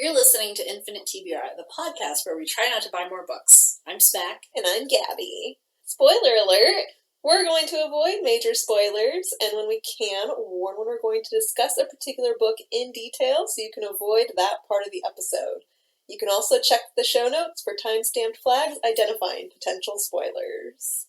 You're listening to Infinite TBR, the podcast where we try not to buy more books. I'm Smack. And I'm Gabi. Spoiler alert! We're going to avoid major spoilers, and when we can, warn when we're going to discuss a particular book in detail so you can avoid that part of the episode. You can also check the show notes for time-stamped flags identifying potential spoilers.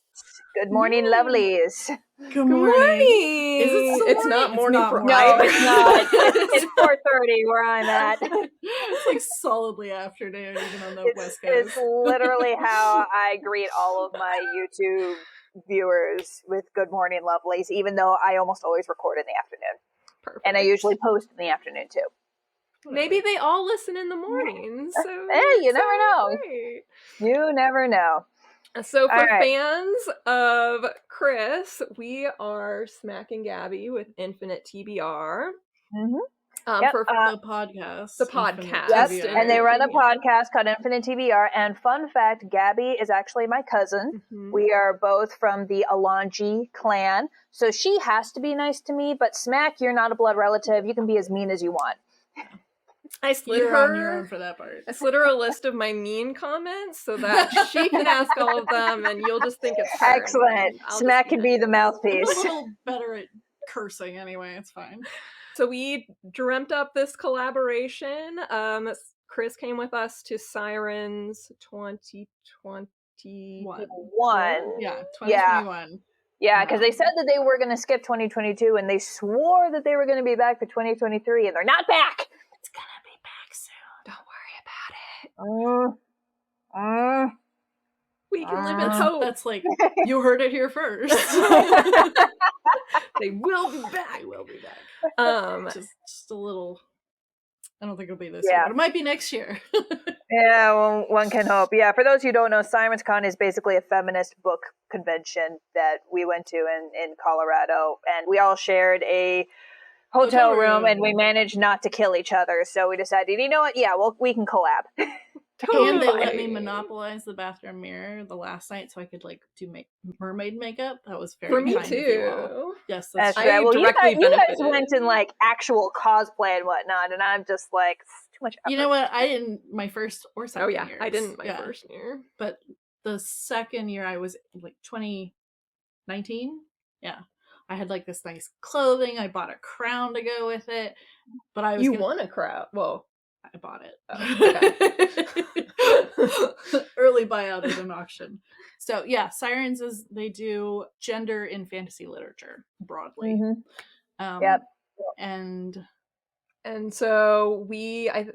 Good morning, Lovelies. Good morning. Is it still It's morning? not morning It's for not No, either. it's not. It's 4:30 where I'm at. It's like solidly afternoon, even on the West It's Coast. literally how I greet all of my YouTube viewers with good morning, Lovelies, even though I almost always record in the afternoon. Perfect. And I usually post in the afternoon, too. Maybe they all listen in the morning. So You never know. Great. You never know. So for All right. fans of Chris, we are Smack and Gabi with Infinite TBR. Mm-hmm. For the podcast. The podcast. Yep. TBR. And they run a podcast called Infinite TBR. And fun fact, Gabi is actually my cousin. Mhm. We are both from the Alongi clan. So she has to be nice to me. But Smack, you're not a blood relative. You can be as mean as you want. I slid You're on your her. own for that part. I slid her a list of my mean comments so that she can ask all of them, and you'll just think it's her. Excellent. I'll Smack just can be the I'm a mouthpiece. little better at cursing anyway, it's fine. So we dreamt up this collaboration. Chris came with us to Sirens 2020. One. Yeah, 2021. Yeah, because they said that they were going to skip 2022, and they swore that they were going to be back for 2023, and they're not back. It's gonna be back soon. Don't worry about it. We can live in hope. That's like, you heard it here first. They will be back. They will be back. Just a little. I don't think it'll be this year, but it might be next year. Yeah, well, one can hope. Yeah, for those who don't know, Sirens Con is basically a feminist book convention that we went to in Colorado, and we all shared a hotel room, and we managed not to kill each other. So we decided, you know what? Yeah, well, we can collab. And they let me monopolize the bathroom mirror the last night so I could like do mermaid makeup. That was very For me kind of you all. too. Yes, That's true. right. Well, you guys benefited. went in like actual cosplay and whatnot, and I'm just like, it's too much effort. You know what? I didn't my first or second Oh yeah, years. I didn't my first year. But the second year I was like 2019. Yeah. I had like this nice clothing. I bought a crown to go with it. But I was won a crown. Well, I bought it. Oh, Early buyout at an auction. So yeah, Sirens they do gender in fantasy literature broadly. Mm-hmm. Yep. And so I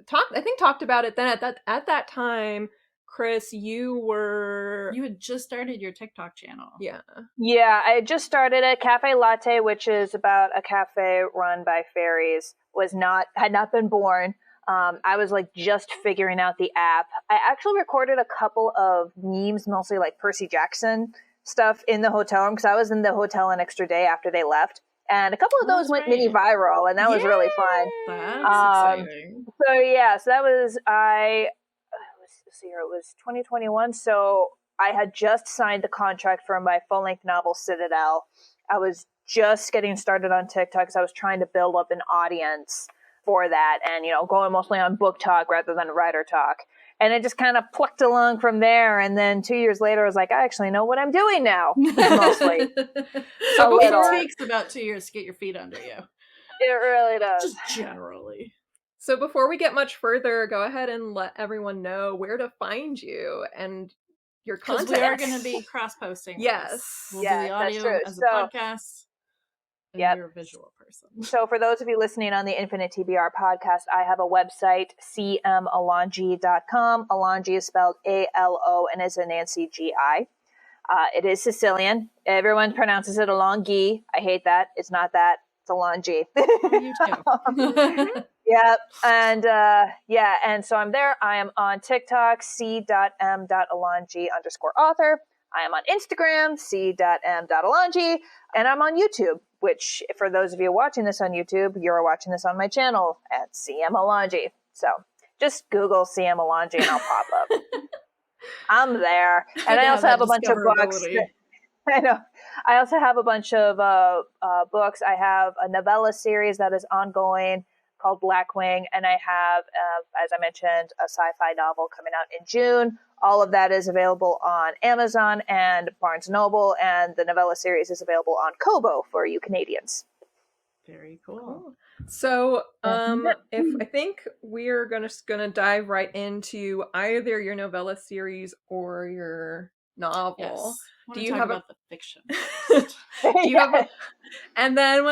think talked about it then at that time. Chris, you had just started your TikTok channel. Yeah, I had just started a Cafe Latte, which is about a cafe run by fairies. Had not been born. I was like just figuring out the app. I actually recorded a couple of memes, mostly like Percy Jackson stuff in the hotel room because I was in the hotel an extra day after they left. And a couple of those went mini viral, and that was really fun. That's exciting. So that was, let's see here, it was 2021. So I had just signed the contract for my full-length novel, Citadel. I was just getting started on TikTok because I was trying to build up an audience for that, and going mostly on book talk rather than writer talk, and it just kind of plucked along from there. And then 2 years later I was like, I actually know what I'm doing now. Mostly. So it takes about 2 years to get your feet under you. It really does. Just generally. So before we get much further, go ahead and let everyone know where to find you and your content. Because we are going to be cross-posting. Yes. We'll do the audio as a podcast. And you're a visual person. So for those of you listening on the Infinite TBR podcast, I have a website, cmalongi.com. Alongi is spelled A-L-O and is a Nancy G-I. It is Sicilian. Everyone pronounces it Alongi. I hate that. It's not that. It's Alongi. You too. Yep. And and so I'm there. I am on TikTok, c.m.alongi_author. I am on Instagram, c.m.alongi, and I'm on YouTube, which for those of you watching this on YouTube, you're watching this on my channel at CM Alongi. So just Google CM Alongi and I'll pop up. I'm there. And I also have a bunch of books. I know. I also have a bunch of books. I have a novella series that is ongoing. called Blackwing, and I have, as I mentioned, a sci-fi novel coming out in June. All of that is available on Amazon and Barnes & Noble, and the novella series is available on Kobo for you Canadians. Very cool. So, if I think we're gonna dive right into either your novella series or your novel. Yes. Do you have about the fiction? Do you have a, and then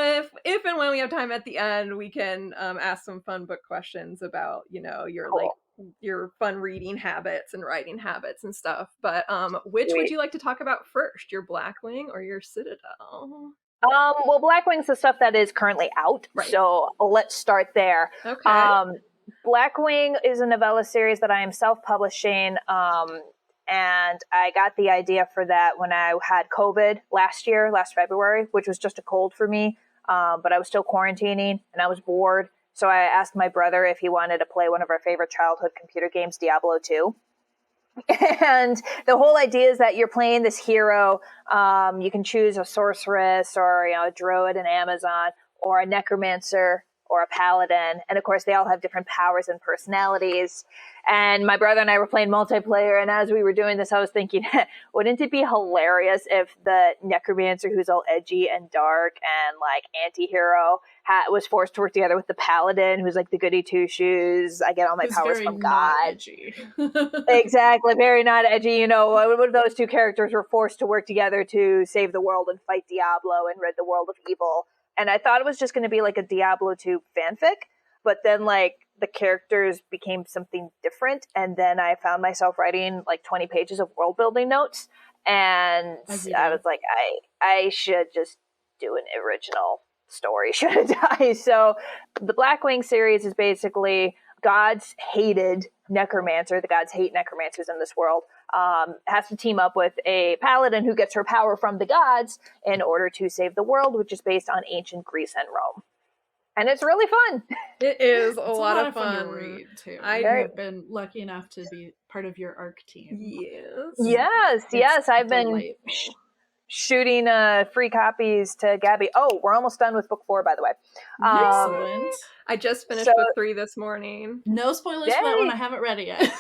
if and when we have time at the end, we can ask some fun book questions about, you know, your Cool. like your fun reading habits and writing habits and stuff. But which would you like to talk about first, your Blackwing or your Citadel? Well, Blackwing's the stuff that is currently out, Right. so let's start there. Okay. Blackwing is a novella series that I am self-publishing, and I got the idea for that when I had COVID last February, which was just a cold for me, but I was still quarantining, and I was bored, so I asked my brother if he wanted to play one of our favorite childhood computer games, Diablo 2. And the whole idea is that you're playing this hero. You can choose a sorceress or, you know, a druid in Amazon, or a necromancer or a paladin. And of course, they all have different powers and personalities. And my brother and I were playing multiplayer. And as we were doing this, I was thinking, wouldn't it be hilarious if the necromancer, who's all edgy and dark and like anti-hero, was forced to work together with the paladin, who's like the goody two shoes. I get all my powers from God. Edgy. Exactly, very not edgy. You know, what if those two characters were forced to work together to save the world and fight Diablo and rid the world of evil? And I thought it was just going to be like a Diablo 2 fanfic, but then like the characters became something different, and then I found myself writing like 20 pages of world building notes, and I was like, I should just do an original story, shouldn't I? So the Blackwing series is basically gods hated necromancer. The gods hate necromancers in this world. Has to team up with a paladin who gets her power from the gods in order to save the world, which is based on ancient Greece and Rome. And it's really fun. It is a It's lot of fun fun to read too. I have been lucky enough to be part of your ARC team. Yes. I've been shooting free copies to Gabi. Oh, we're almost done with book 4, by the way. Excellent. I just finished book 3 this morning. No spoilers for that one. I haven't read it yet.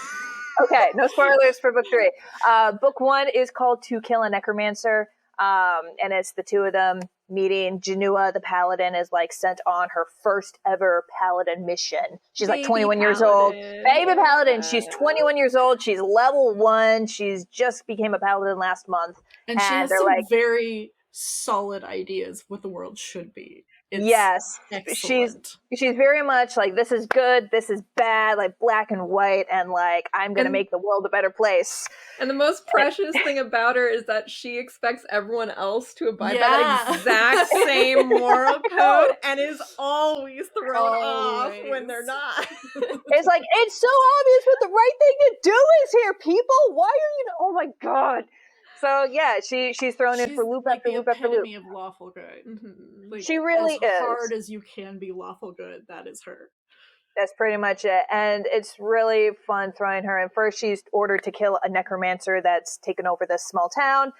Okay, no spoilers for book 3. Book 1 is called To Kill a Necromancer, and it's the two of them meeting. Janua, the paladin, is like sent on her first ever paladin mission. She's like 21 years old. Baby paladin. She's 21 years old. She's level 1. She's just became a paladin last month. And she has some very solid ideas what the world should be. Yes, excellent. She's very much like, this is good, this is bad, like black and white, and like I'm gonna make the world a better place. And the most precious thing about her is that she expects everyone else to abide by that exact same moral code, and is always thrown off when they're not. It's like, it's so obvious what the right thing to do is here, people. Why are you? Oh my god. So yeah, she's thrown in for loop after loop after loop. She's the epitome of lawful good. Mm-hmm. Like, she really is. As hard as you can be lawful good, that is her. That's pretty much it. And it's really fun throwing her in. First, she's ordered to kill a necromancer that's taken over this small town.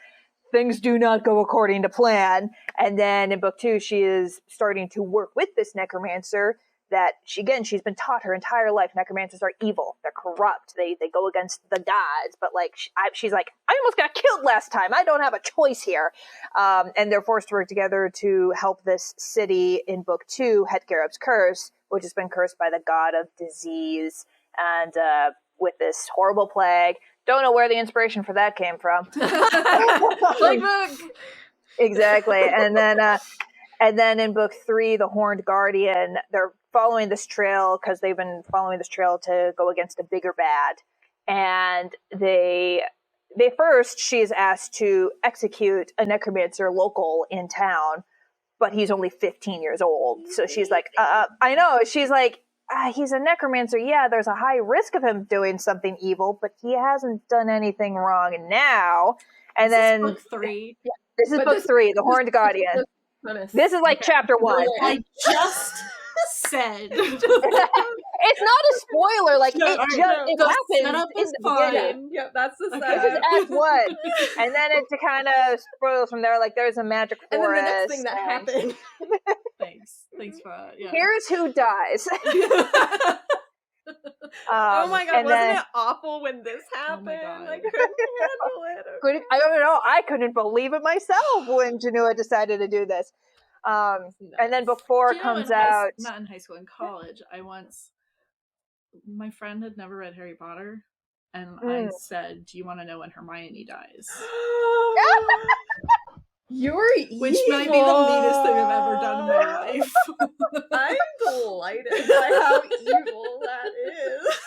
Things do not go according to plan. And then in book 2, she is starting to work with this necromancer that she's been taught her entire life necromancers are evil, they're corrupt, they go against the gods, but like she's like, I almost got killed last time, I don't have a choice here. And they're forced to work together to help this city in book 2, Het-Gareb's curse, which has been cursed by the god of disease, and with this horrible plague. Don't know where the inspiration for that came from. Like book. Exactly. And then in book 3, the Horned Guardian, they're following this trail because they've been following this trail to go against a bigger bad. And she's asked to execute a necromancer local in town, but he's only 15 years old. So she's like, I know. She's like, he's a necromancer. Yeah, there's a high risk of him doing something evil, but he hasn't done anything wrong now. And then book 3. This is book 3, the Horned Guardian. This is like chapter 1. I just said. It's not a spoiler. Like, No, it alright, just no, it the happens setup in is the fine. beginning. Yep, that's the Okay. setup. This is Act 1. And then it kind of spoils from there. Like, there's a magic And then forest. the next thing that and happened. Thanks for that. Yeah. Here's who dies. Oh my god, and wasn't then, it awful when this happened? God. I couldn't handle it. I don't know. I couldn't believe it myself when Janua decided to do this. And then before Do it you know, comes in out, not in high school, in college, my friend had never read Harry Potter, and I said, "Do you want to know when Hermione dies?" You're evil. Which might be the meanest thing I've ever done in my life. I'm delighted by how evil that is.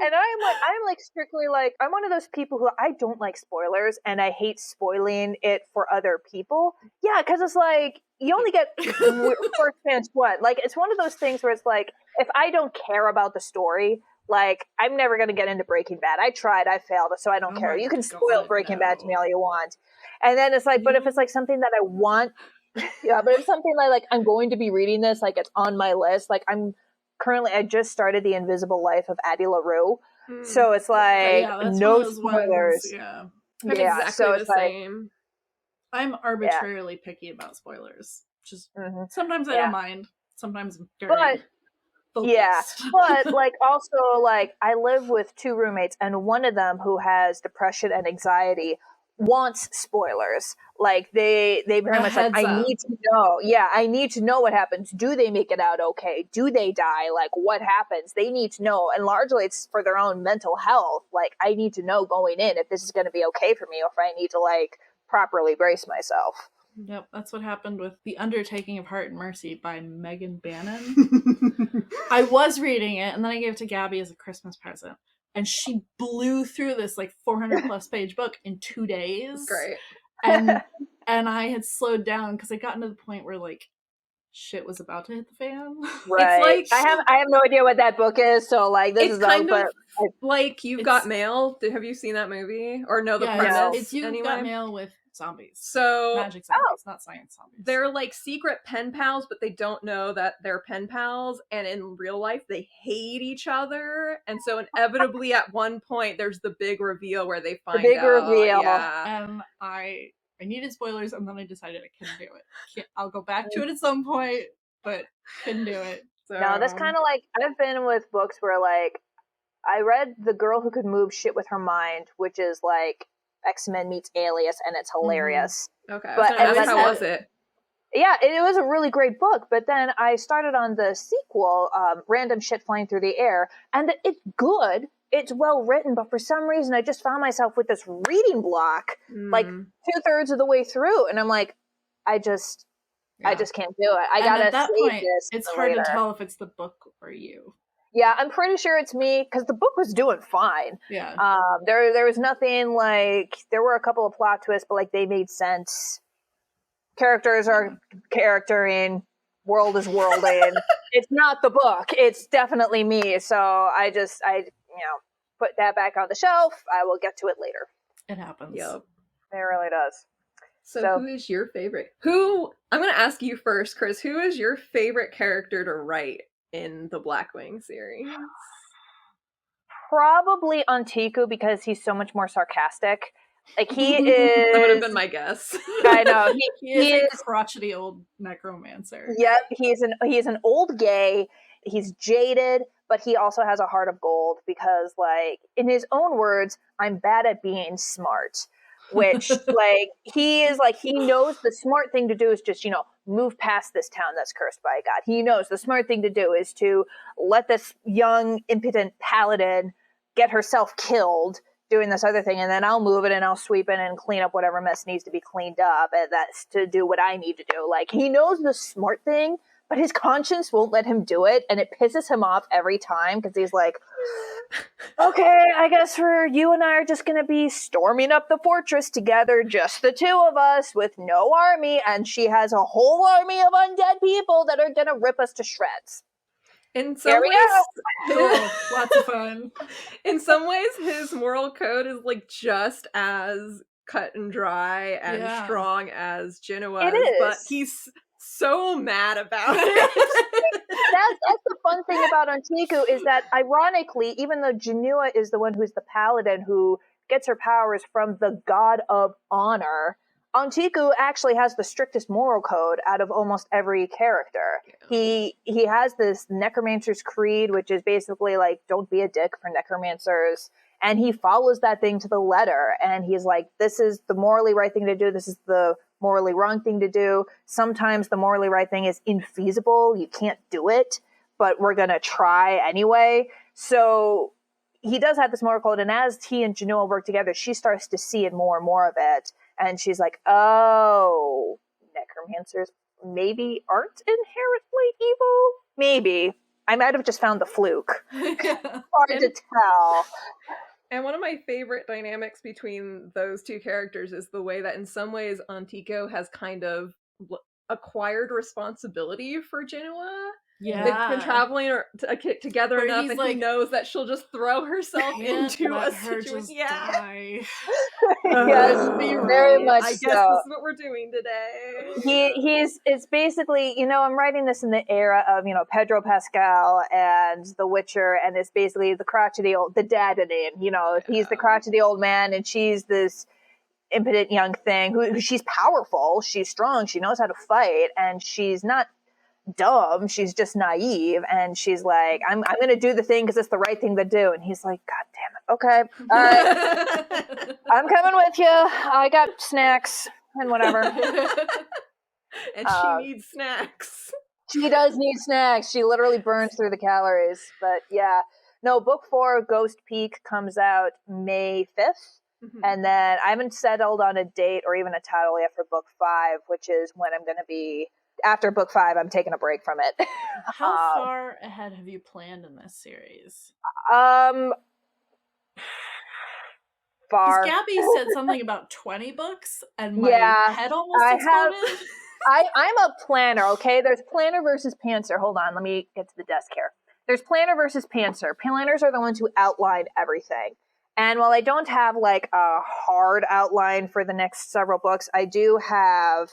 and I'm like strictly like, I'm one of those people who I don't like spoilers, and I hate spoiling it for other people. Yeah, because it's like, you only get first chance what? Like, it's one of those things where it's like, if I don't care about the story, like, I'm never going to get into Breaking Bad. I tried, I failed, so I don't care. You can spoil Breaking Bad to me all you want. And then it's like, but if it's like something that I want, yeah, but if something like I'm going to be reading this, like it's on my list, like I just started The Invisible Life of Addie LaRue. So it's like, no spoilers. I'm exactly the same. I'm arbitrarily picky about spoilers. Just sometimes I don't mind. Sometimes I'm very focused. Yeah, but like also like I live with 2 roommates, and one of them who has depression and anxiety wants spoilers. Like they very much like, I need to know. Yeah, I need to know what happens. Do they make it out okay? Do they die? Like, what happens? They need to know, and largely it's for their own mental health. Like, I need to know going in if this is going to be okay for me, or if I need to like properly brace myself. Yep, that's what happened with The Undertaking of Heart and Mercy by Megan Bannon. I was reading it, and then I gave it to Gabi as a Christmas present. And she blew through this like 400 plus page book in 2 days. Great. And I had slowed down because I gotten to the point where like shit was about to hit the fan. Right. It's like I have no idea what that book is, so like this is kind of like You've Got Mail. Have you seen that movie or know the premise? It's You've Got Mail with zombies. So magic zombies, not science zombies. They're like secret pen pals, but they don't know that they're pen pals, and in real life they hate each other, and so inevitably at one point there's the big reveal where they find out. Yeah. I needed spoilers, and then I decided I couldn't do it. I'll go back to it at some point, but couldn't do it. So. No, that's kind of like, I've been with books where like I read The Girl Who Could Move Shit with Her Mind, which is like X-Men meets Alias, and it's hilarious. Okay, but how was it? Yeah, it was a really great book, but then I started on the sequel, Random Shit Flying Through the Air, and it's good, it's well written, but for some reason I just found myself with this reading block, like 2/3 of the way through, and I'm like, I just can't do it. I gotta at that save point, this. It's hard to tell if it's the book or you. Yeah, I'm pretty sure it's me, because the book was doing fine. Yeah. There was nothing like, there were a couple of plot twists, but like they made sense. Characters are charactering, world is worlding. It's not the book. It's definitely me. So I put that back on the shelf. I will get to it later. It happens. Yep. It really does. So who is your favorite? I'm going to ask you first, Chris. Who is your favorite character to write in the Blackwing series? Probably Antiku, because he's so much more sarcastic. Like, he is... That would have been my guess. I know. He is a crotchety old necromancer. Yep, he's an old gay. He's jaded, but he also has a heart of gold because, like, in his own words, I'm bad at being smart. Which, like, he knows the smart thing to do is just, move past this town that's cursed by God. He knows the smart thing to do is to let this young, impotent paladin get herself killed doing this other thing, and then I'll move it and I'll sweep it and clean up whatever mess needs to be cleaned up, and that's to do what I need to do. Like, he knows the smart thing, but his conscience won't let him do it, and it pisses him off every time, because he's like, okay, I guess you and I are just going to be storming up the fortress together, just the two of us, with no army, and she has a whole army of undead people that are going to rip us to shreds. In some ways, lots of fun. In some ways, his moral code is like just as cut and dry and strong as Genoa's, but he's so mad about it. That's the fun thing about Antiku is that, ironically, even though Janua is the one who's the paladin who gets her powers from the god of honor, Antiku actually has the strictest moral code out of almost every character. He has this Necromancer's Creed, which is basically like, don't be a dick for necromancers. And he follows that thing to the letter. And he's like, this is the morally right thing to do. This is the morally wrong thing to do. Sometimes the morally right thing is infeasible. You can't do it, but we're going to try anyway. So he does have this moral code. And as he and Janua work together, she starts to see it more and more of it. And she's like, oh, necromancers maybe aren't inherently evil? Maybe. I might have just found the fluke. Hard to tell. And one of my favorite dynamics between those two characters is the way that in some ways Antico has kind of acquired responsibility for Genoa. Yeah. They've been traveling together Where enough, he's and like, he knows that she'll just throw herself into a situation. Die. Yes, very much I guess so. this is what we're doing today. It's basically, I'm writing this in the era of, Pedro Pascal and The Witcher, and it's basically the dad-in, he's the crotchety old man, and she's this impotent young thing who she's powerful, she's strong, she knows how to fight, and she's not dumb, she's just naive, and she's like, I'm gonna do the thing because it's the right thing to do. And he's like, god damn it, okay, all right, I'm coming with you, I got snacks and whatever. And she needs snacks. She does need snacks. She literally burns through the calories. But yeah, no, book 4, Ghost Peak, comes out May 5th. Mm-hmm. And then I haven't settled on a date or even a title yet for book 5, which is when I'm going to be, after book 5, I'm taking a break from it. How far ahead have you planned in this series? Far. Gabi said something about 20 books, and my head almost exploded. I'm a planner, okay? There's planner versus pantser. Hold on, let me get to the desk here. There's planner versus pantser. Planners are the ones who outline everything. And while I don't have like a hard outline for the next several books, I do have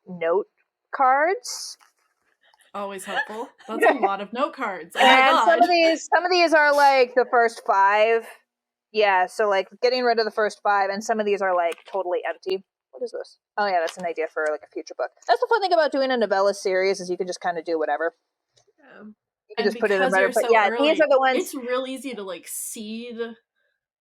note cards. Always helpful. That's a lot of note cards. Oh and my God. some of these are like the first 5. Yeah, so like getting rid of the first 5, and some of these are like totally empty. What is this? Oh yeah, that's an idea for like a future book. That's the fun thing about doing a novella series is you can just kind of do whatever. Yeah. You can just put it in better. But yeah, early, these are the ones. It's real easy to like seed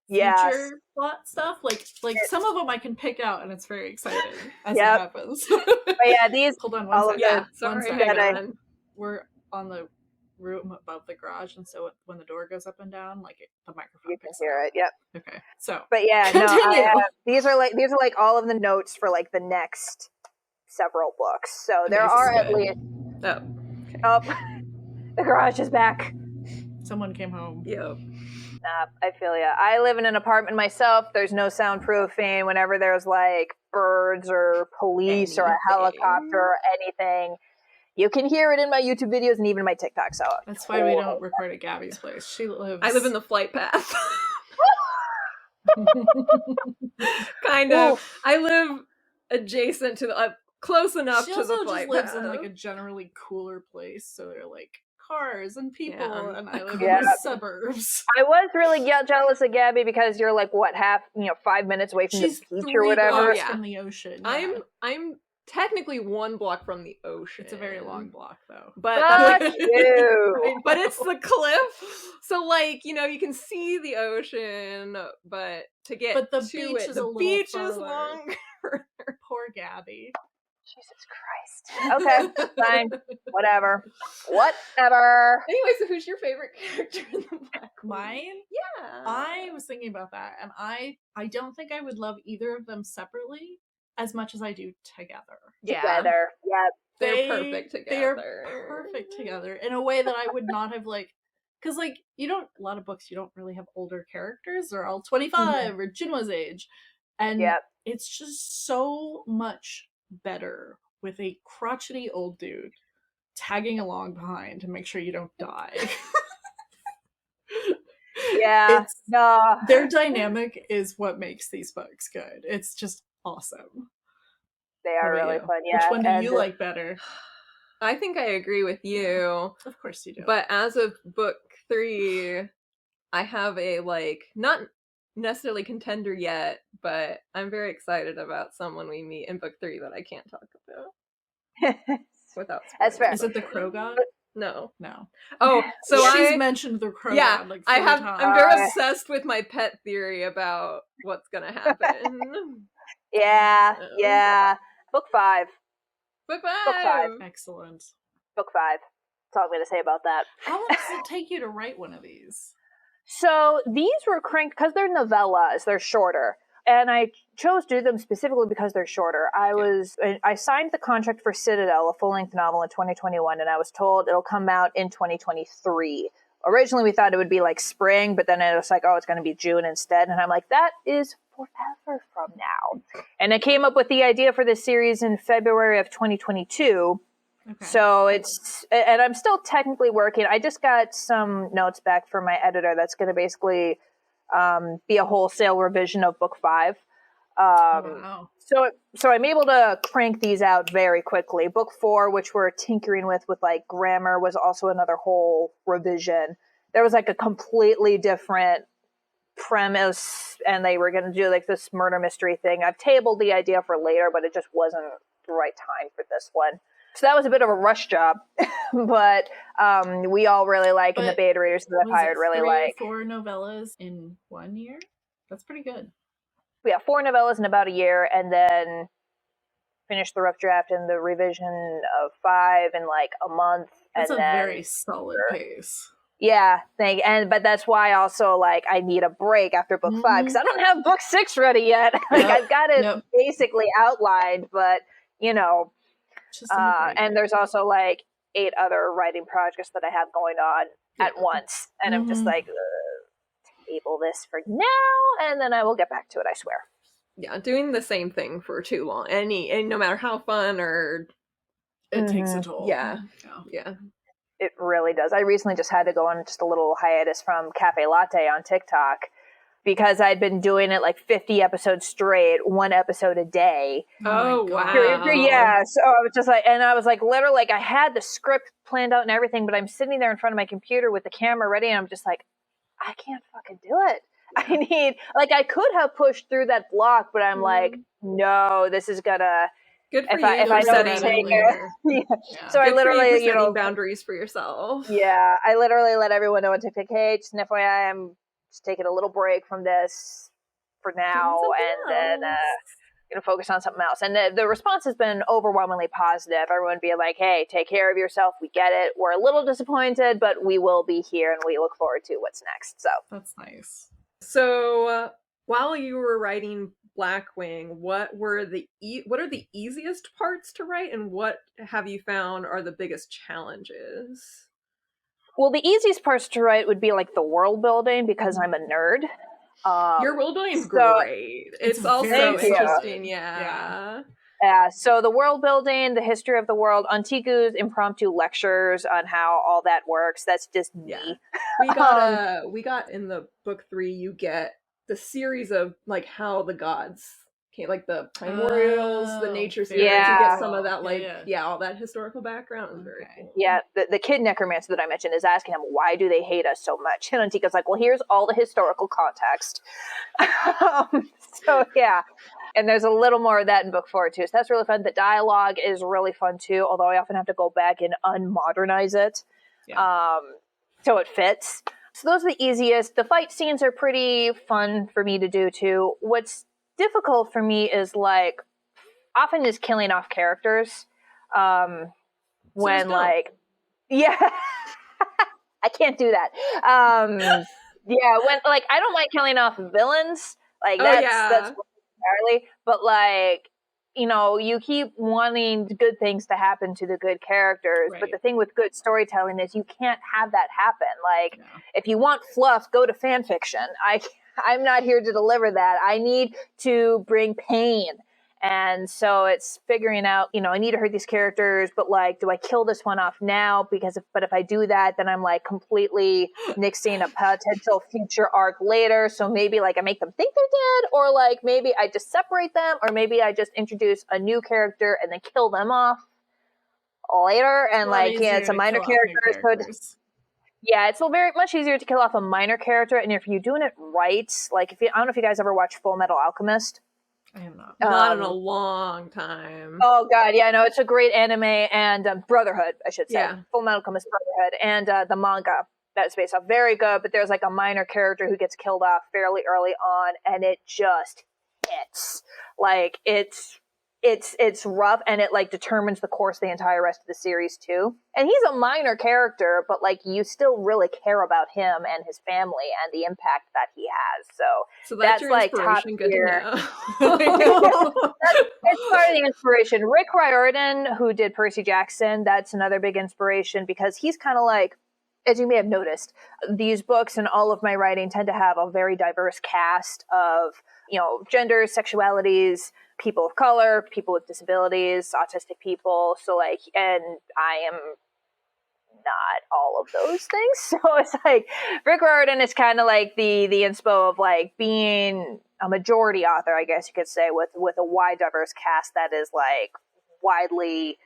future plot stuff. Like some of them I can pick out, and it's very exciting as it happens. But yeah, these. Hold on one second. Yeah, sorry. Hang on. We're on the room above the garage, and so when the door goes up and down, like the microphone, you can hear it. Yep. Okay. So, but yeah, no, these are like all of the notes for like the next several books. So there are at least. Oh, the garage is back. Someone came home. Yep. Nah, I feel ya. I live in an apartment myself. There's no soundproofing. Whenever there's like birds or police or a helicopter or anything, you can hear it in my YouTube videos and even my TikTok. So that's why we don't record at Gabi's place. I live in the flight path. Kind of. I live adjacent to the close enough to the flight path. She also lives in like a generally cooler place, so they're like cars and people, and I live in the suburbs. I was really jealous of Gabi because you're like 5 minutes away from the beach or whatever. From the ocean. Yeah. I'm technically 1 block from the ocean. It's a very long block though. But but it's the cliff. So like, you can see the ocean, but to get the to beach it, is the beach is longer. Poor Gabi. Jesus Christ. Okay, fine. Whatever. Anyway, so who's your favorite character in the Black? Mine? Yeah. I was thinking about that, and I don't think I would love either of them separately as much as I do together. Yeah. Together. Yeah. They're perfect together. They are perfect together in a way that I would not have because like a lot of books you don't really have older characters. They're all 25 or Jinwa's age. And it's just so much better with a crotchety old dude tagging along behind to make sure you don't die. Their dynamic is what makes these books good. It's just awesome. They are really fun. Yeah. Which one do you like better? I think I agree with you. Of course you do. But as of book 3, I have a, not necessarily contender yet, but I'm very excited about someone we meet in book 3 that I can't talk about without spoiling. That's fair. Is it the Crow God? No. Oh, so she's mentioned the Crow God like 3 times. I'm very obsessed with my pet theory about what's gonna happen. Yeah. Book 5. Book 5. Book 5. Excellent. Book 5. That's all I'm going to say about that. How long does it take you to write one of these? So these were cranked because they're novellas. They're shorter. And I chose to do them specifically because they're shorter. I signed the contract for Citadel, a full-length novel, in 2021, and I was told it'll come out in 2023. Originally, we thought it would be like spring, but then it was like, oh, it's going to be June instead. And I'm like, that is forever from now. And I came up with the idea for this series in February of 2022. Okay. So and I'm still technically working. I just got some notes back from my editor that's going to basically be a wholesale revision of book 5. Wow. So I'm able to crank these out very quickly. Book 4, which we're tinkering with like grammar, was also another whole revision. There was like a completely different premise, and they were going to do like this murder mystery thing. I've tabled the idea for later, but it just wasn't the right time for this one. So that was a bit of a rush job, but we all really like, and the beta readers that I've hired really like. 4 novellas in 1 year? That's pretty good. Yeah, 4 novellas in about a year, and then finished the rough draft and the revision of 5 in like a month. That's and a then, very solid pace. Yeah, but that's why also like I need a break after book 5 because I don't have book 6 ready yet. I've got it basically outlined, but you know. And there's also like 8 other writing projects that I have going on at once. And I'm just like, table this for now, and then I will get back to it, I swear. Yeah, doing the same thing for too long. And no matter how fun or... It takes a toll. Yeah. It really does. I recently just had to go on just a little hiatus from Cafe Latte on TikTok because I'd been doing it like 50 episodes straight, 1 episode a day. Oh, wow. Yeah, so I was just like, and I was like, literally, like, I had the script planned out and everything, but I'm sitting there in front of my computer with the camera ready, and I'm just like, I can't fucking do it. I need, like, I could have pushed through that block, but I'm like, no, this is gonna... Good for you. If I don't take it. So I literally, setting boundaries for yourself. Yeah, I literally let everyone know on TikTok, hey, just an FYI, I'm just taking a little break from this for now, and then gonna focus on something else. And the response has been overwhelmingly positive. Everyone being like, hey, take care of yourself. We get it. We're a little disappointed, but we will be here, and we look forward to what's next. So that's nice. So while you were writing Blackwing, what are the easiest parts to write, and what have you found are the biggest challenges? Well, the easiest parts to write would be like the world building, because I'm a nerd. Your world building is great. It's also interesting. Yeah. So the world building, the history of the world, Antiku's impromptu lectures on how all that works. That's just me. Yeah. We got in the book 3, you get the series of like how the gods came, like the primordials, the nature series. You get some of that, all that historical background. It was very cool. Yeah, the kid necromancer that I mentioned is asking him, why do they hate us so much? And Antika's like, well, here's all the historical context. So yeah. And there's a little more of that in book 4 too. So that's really fun. The dialogue is really fun too, although I often have to go back and unmodernize it. So it fits. So those are the easiest. The fight scenes are pretty fun for me to do too. What's difficult for me is like often is killing off characters. When like, I can't do that. When like I don't like killing off villains. Like that's entirely. But like, you keep wanting good things to happen to the good characters. Right. But the thing with good storytelling is you can't have that happen. Like, if you want fluff, go to fan fiction. I'm not here to deliver that. I need to bring pain. And so it's figuring out, I need to hurt these characters, but like, do I kill this one off now? But if I do that, then I'm like completely nixing a potential future arc later. So maybe like I make them think they're dead, or like maybe I just separate them, or maybe I just introduce a new character and then kill them off. later, and a lot like easier it's a to minor kill off new character, so characters. yeah, it's very much easier to kill off a minor character, and if you're doing it right, like if you, I don't know if you guys ever watched Full Metal Alchemist. I have not. Not in a long time. Oh god, yeah, no, it's a great anime, and Brotherhood, I should say. Yeah. Full Metal Alchemist Brotherhood, and the manga that's based off, very good, but there's like a minor character who gets killed off fairly early on, and it just hits. Like, it's rough, and it like determines the course of the entire rest of the series too. And he's a minor character, but like you still really care about him and his family and the impact that he has. So that's your like top inspiration. Good tier. to know. It's part of the inspiration. Rick Riordan, who did Percy Jackson, that's another big inspiration, because he's kind of like, as you may have noticed, these books and all of my writing tend to have a very diverse cast of, genders, sexualities, people of color, people with disabilities, autistic people. So like, and I am not all of those things. So it's like Rick Riordan is kind of like the inspo of like being a majority author, I guess you could say, with a wide diverse cast that is like widely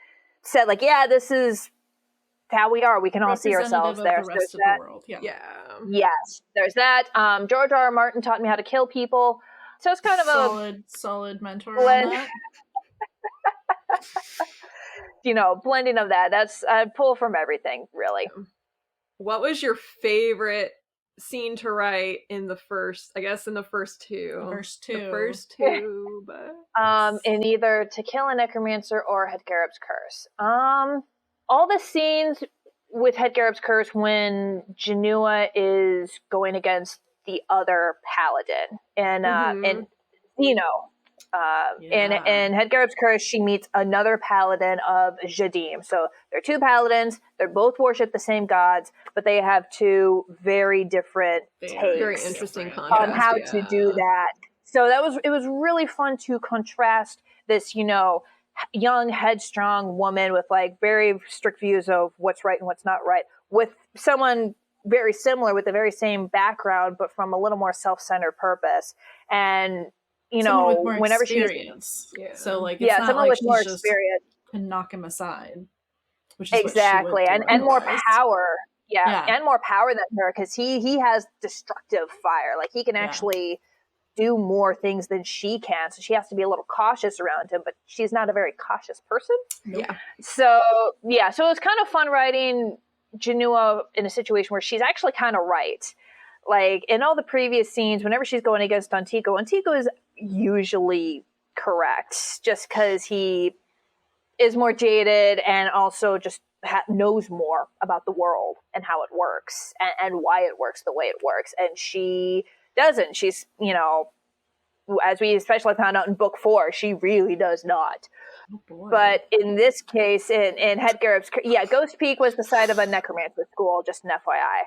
said like, yeah, this is how we are. We can all see ourselves there. The rest of the world. Yeah. Yes, there's that. George R. R. Martin taught me how to kill people. So it's kind of solid mentor on that. Blending of that. That's I pull from everything, really. What was your favorite scene to write in the first two? The first two, but in either To Kill a Necromancer or Hedgarab's Curse. All the scenes with Hedgarab's Curse when Janua is going against the other paladin, and in Hedgarab's Curse, she meets another paladin of Jadim. So they're two paladins. They both worship the same gods, but they have two very different takes. Very interesting contrast on how to do that. So it was really fun to contrast this, young, headstrong woman with like very strict views of what's right and what's not right, with someone very similar with the very same background, but from a little more self-centered purpose. And someone with more whenever experience. So like, it's not someone like with she's more just experience can knock him aside, which is exactly, what she would do and more otherwise. power. And more power than her, because he has destructive fire. Like he can actually do more things than she can, so she has to be a little cautious around him, but she's not a very cautious person. Nope. So it was kind of fun writing Janua in a situation where she's actually kind of right. Like in all the previous scenes, whenever she's going against Antico is usually correct, just because he is more jaded and also just knows more about the world and how it works and why it works the way it works. And she doesn't. She's, as we especially found out in book 4, she really does not. Oh boy. But in this case, in Hedgarab's, Ghost Peak was the site of a necromancer school, just an FYI.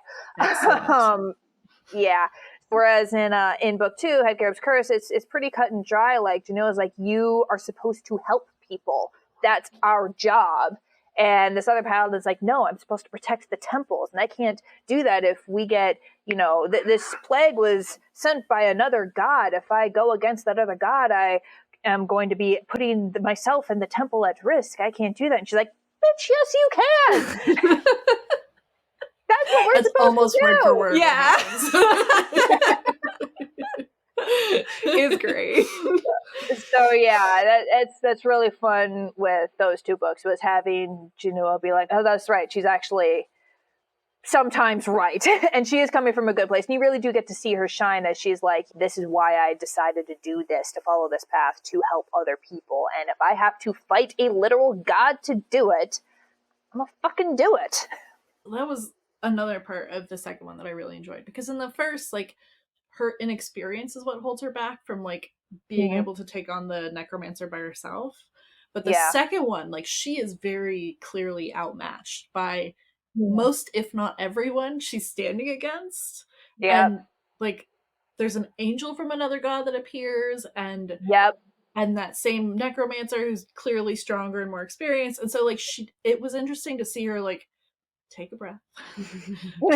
Whereas in book 2, Hedgarab's Curse, it's pretty cut and dry. Like, Janua's like, you are supposed to help people. That's our job. And this other paladin's like, no, I'm supposed to protect the temples, and I can't do that if we get, this plague was sent by another god. If I go against that other god, I am going to be putting myself and the temple at risk. I can't do that. And she's like, bitch, yes, you can. That's what we're supposed almost to do. word for word. Yeah. It's great. So that's really fun with those two books, was having Janua be like, oh, that's right, she's actually sometimes right. And she is coming from a good place, and you really do get to see her shine as she's like, this is why I decided to do this, to follow this path, to help other people, and if I have to fight a literal god to do it, I'm gonna fucking do it. That was another part of the second one that I really enjoyed, because in the first, like, her inexperience is what holds her back from like being able to take on the necromancer by herself. But the second one, like, she is very clearly outmatched by most, if not everyone, she's standing against. And like, there's an angel from another god that appears, and and that same necromancer who's clearly stronger and more experienced. And so like, it was interesting to see her like take a breath,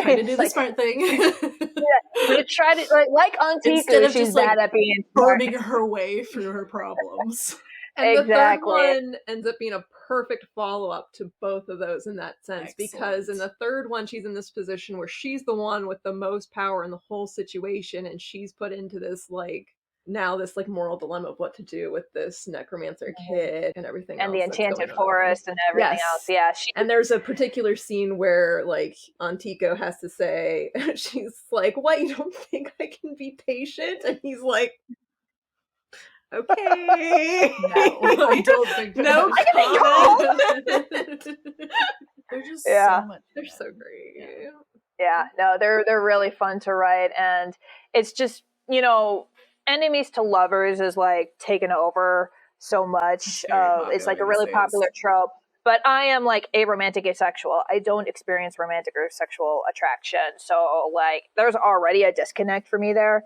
try to do the smart thing. You try to like Antico, she's just bad at being burning her way through her problems. And the third one ends up being a perfect follow-up to both of those in that sense. Excellent. Because in the third one, she's in this position where she's the one with the most power in the whole situation, and she's put into this like moral dilemma of what to do with this necromancer kid and everything and else the that's enchanted going on. forest and everything Yes. else. Yeah, And there's a particular scene where like Antico has to say, she's like, "What, you don't think I can be patient?" And he's like, "Okay." No, I don't think No comment. They're just Yeah. so much. They're so great. Yeah, no, they're really fun to write, and it's just, you know, enemies to lovers is like taken over so much. It's like a really popular trope. But I am like a romantic asexual. I don't experience romantic or sexual attraction. So like there's already a disconnect for me there.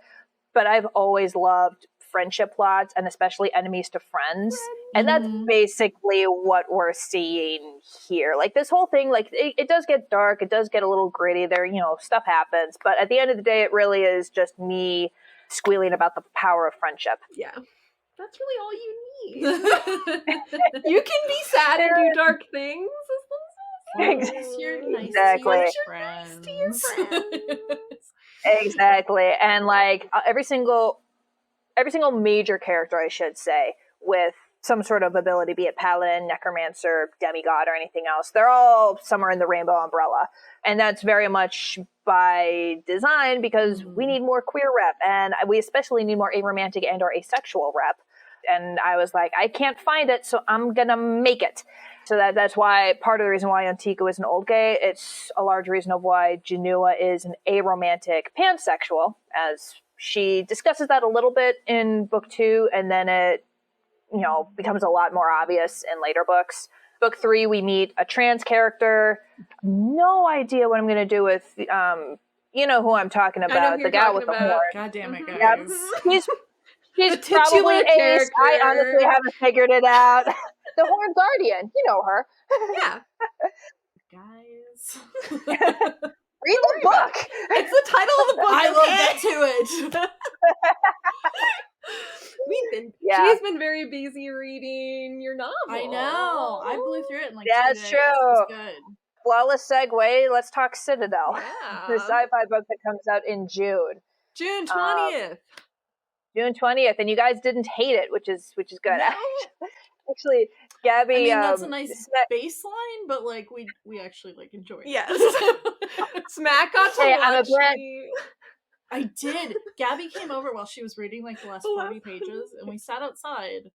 But I've always loved friendship plots, and especially enemies to friends. And that's basically what we're seeing here. Like this whole thing, like it does get dark. It does get a little gritty there. You know, stuff happens. But at the end of the day, it really is just me squealing about the power of friendship. Yeah. That's really all you need. You can be sad and do dark things. You're nice Exactly. to your friends. Exactly. And like every single major character, I should say, with some sort of ability, be it paladin, necromancer, demigod, or anything else, they're all somewhere in the rainbow umbrella. And that's very much by design, because we need more queer rep, and we especially need more aromantic and or asexual rep. And I was like, I can't find it, so I'm gonna make it. So that's why part of the reason why Antico is an old gay. It's a large reason of why Genua is an aromantic pansexual, as she discusses that a little bit in book 2, and then it, you know, becomes a lot more obvious in later books. Book 3, we meet a trans character. No idea what I'm going to do with, you know who I'm talking about, the gal with the horn. God damn it, guys. Yep. She's probably ace. I honestly haven't figured it out. The Horn Guardian, you know her. Yeah. Guys. Read the book. It's the title of the book. I will get to it. She's been very busy reading your novel. I know. I blew through it in like 2 days. That's true. It's good. Flawless segue. Let's talk Citadel. Yeah. The sci-fi book that comes out in June. June 20th. June 20th, and you guys didn't hate it, which is good. No. Actually, Gabi, I mean, that's a nice baseline, but like we actually like enjoyed it. Yes. Smack got to watch me. I did. Gabi came over while she was reading like the last 40 pages, and we sat outside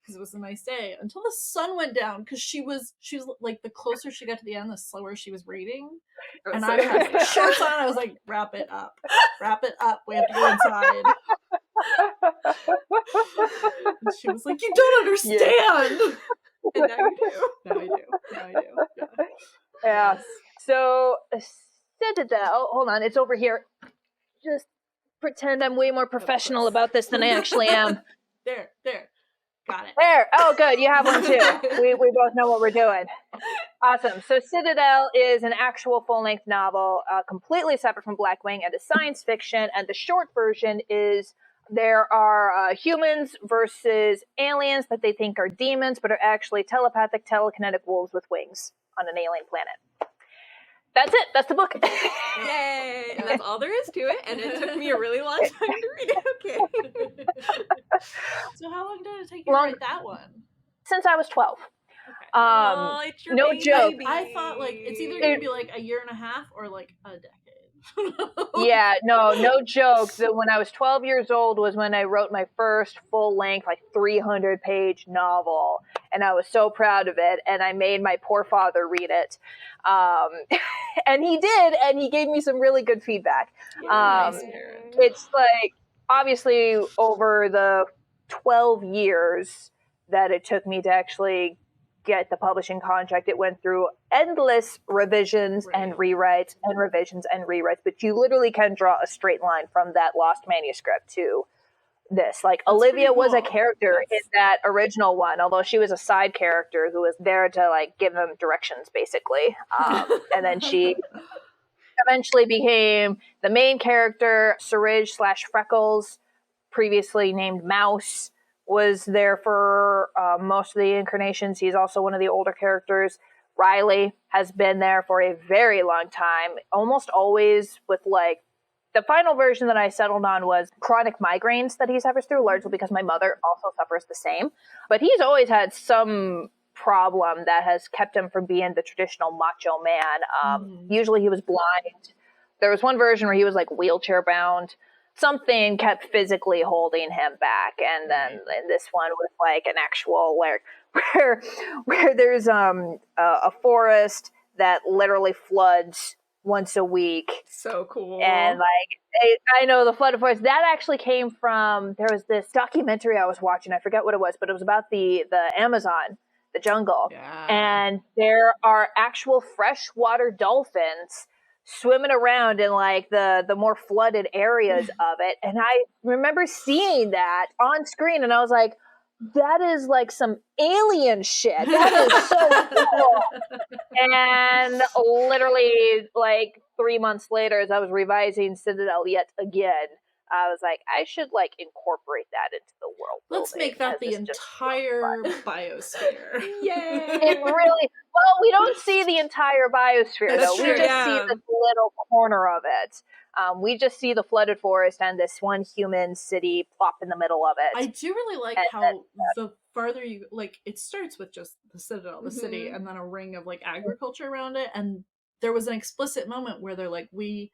because it was a nice day until the sun went down, because she was like, the closer she got to the end, the slower she was reading. And I had like, shorts on. I was like, wrap it up. We have to go inside. And she was like, you don't understand. And now you do. Now I do. Yeah. So Citadel, hold on, it's over here. Just pretend I'm way more professional about this than I actually am. There. Got it. There. Oh, good. You have one too. We both know what we're doing. Awesome. So Citadel is an actual full-length novel, completely separate from Blackwing, and a science fiction. And the short version is there are humans versus aliens that they think are demons, but are actually telepathic, telekinetic wolves with wings on an alien planet. That's it. That's the book. Yay! And that's all there is to it. And it took me a really long time to read it. Okay. So how long did it take you to write that one? Since I was 12. Okay. It's your no joke. I thought like it's either going to be like a year and a half or like a decade. Yeah, no joke. When I was 12 years old was when I wrote my first full-length, like 300-page novel, and I was so proud of it. And I made my poor father read it, and he did, and he gave me some really good feedback. It's like obviously over the 12 years that it took me to actually get the publishing contract, it went through endless revisions and rewrites and revisions and rewrites, but you literally can draw a straight line from that lost manuscript to this. Like, that's Olivia was a character in that original one, although she was a side character who was there to like give him directions basically, and then she eventually became the main character. Surridge / Freckles, previously named Mouse, was there for most of the incarnations. He's also one of the older characters. Riley has been there for a very long time, almost always with like, the final version that I settled on was chronic migraines that he suffers through, largely because my mother also suffers the same. But he's always had some problem that has kept him from being the traditional macho man. Usually he was blind. There was one version where he was like wheelchair bound. Something kept physically holding him back. And then in this one was like an actual, like, where there's a forest that literally floods once a week. So cool. And like, I know the flood of forest, that actually came from, there was this documentary I was watching, I forget what it was, but it was about the Amazon, the jungle. Yeah. And there are actual freshwater dolphins swimming around in like the more flooded areas of it. And I remember seeing that on screen and I was like, that is like some alien shit. That is so cool. And literally like 3 months later, as I was revising Citadel yet again, I was like, I should like incorporate that into the world. Let's make that the entire biosphere. Yay! It really, well, we don't see the entire biosphere That's though. true, We just see this little corner of it. We just see the flooded forest and this one human city plop in the middle of it. I do really like how the farther you, like, it starts with just the Citadel, the city, and then a ring of like agriculture around it. And there was an explicit moment where they're like, we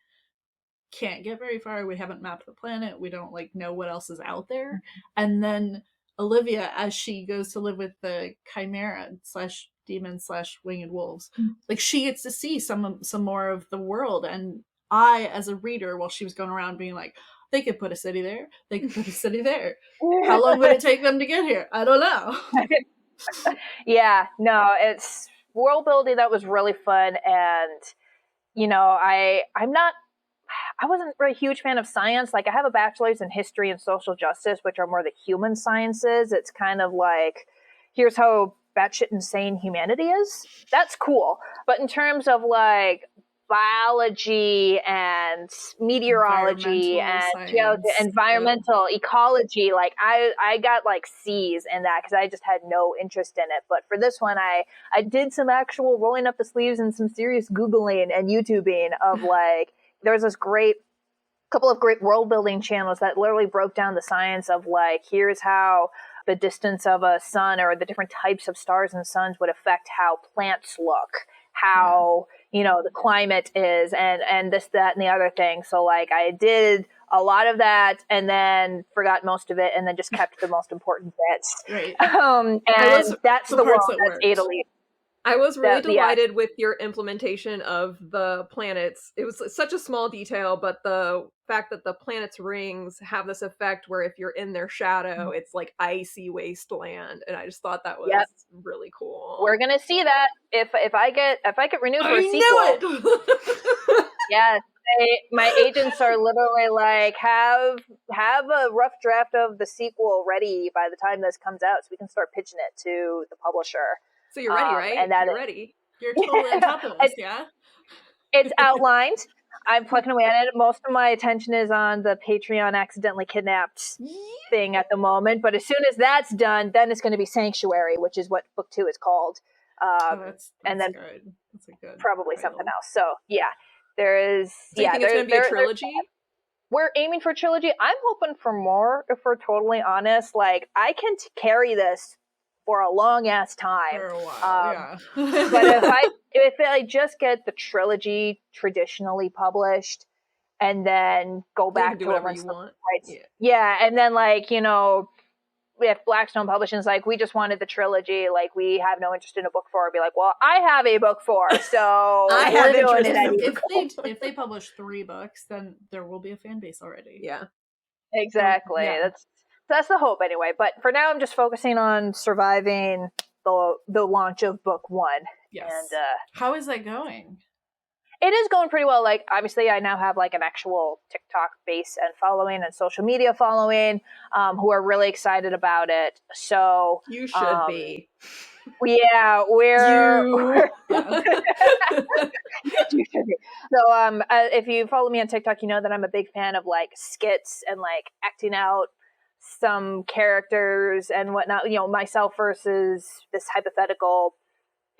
can't get very far, we haven't mapped the planet, we don't like know what else is out there. And then Olivia, as she goes to live with the chimera slash demon slash winged wolves, like she gets to see some more of the world. And I, as a reader, while she was going around being like, they could put a city there, they could put a city there, how long would it take them to get here? I don't know. Yeah, no, it's world building that was really fun. And you know, I wasn't a huge fan of science. Like, I have a bachelor's in history and social justice, which are more the human sciences. It's kind of like, here's how batshit insane humanity is. That's cool. But in terms of like biology and meteorology and environmental ecology, like I got like C's in that because I just had no interest in it. But for this one, I did some actual rolling up the sleeves and some serious Googling and YouTubing of like, there's this couple of great world building channels that literally broke down the science of like, here's how the distance of a sun or the different types of stars and suns would affect how plants look, how, you know, the climate is, and this, that, and the other thing. So like I did a lot of that and then forgot most of it and then just kept the most important bits. Right. And that's the world, that's Italy. I was really delighted with your implementation of the planets. It was such a small detail, but the fact that the planets' rings have this effect where if you're in their shadow, it's like icy wasteland, and I just thought that was really cool. We're gonna see that if I get renewed for a sequel. Yes, my agents are literally like, have a rough draft of the sequel ready by the time this comes out, so we can start pitching it to the publisher. So you're ready, right? And you're ready. You're totally on top of this, yeah? It's outlined. I'm plugging away at it. Most of my attention is on the Patreon accidentally kidnapped thing at the moment. But as soon as that's done, then it's going to be Sanctuary, which is what book 2 is called. That's and then good. That's a good probably title. something else. So yeah, there is. Do you think it's going to be a trilogy? We're aiming for a trilogy. I'm hoping for more, if we're totally honest. Like, I can carry this for a long ass time. For a while, but if I just get the trilogy traditionally published and then go back to whatever you want. And then like, you know, if Blackstone Publishing is like, we just wanted the trilogy, like we have no interest in a book 4, I'd be like, well, I have a book 4, so I have doing interest. If they publish 3 books, then there will be a fan base already. Yeah. Exactly. Yeah. That's the hope anyway. But for now, I'm just focusing on surviving the launch of book 1. Yes. And how is that going? It is going pretty well. Like, obviously, I now have like an actual TikTok base and following and social media following, who are really excited about it. So you should be. Yeah, we're you should be. So, if you follow me on TikTok, you know that I'm a big fan of like skits and like acting out some characters and whatnot, myself versus this hypothetical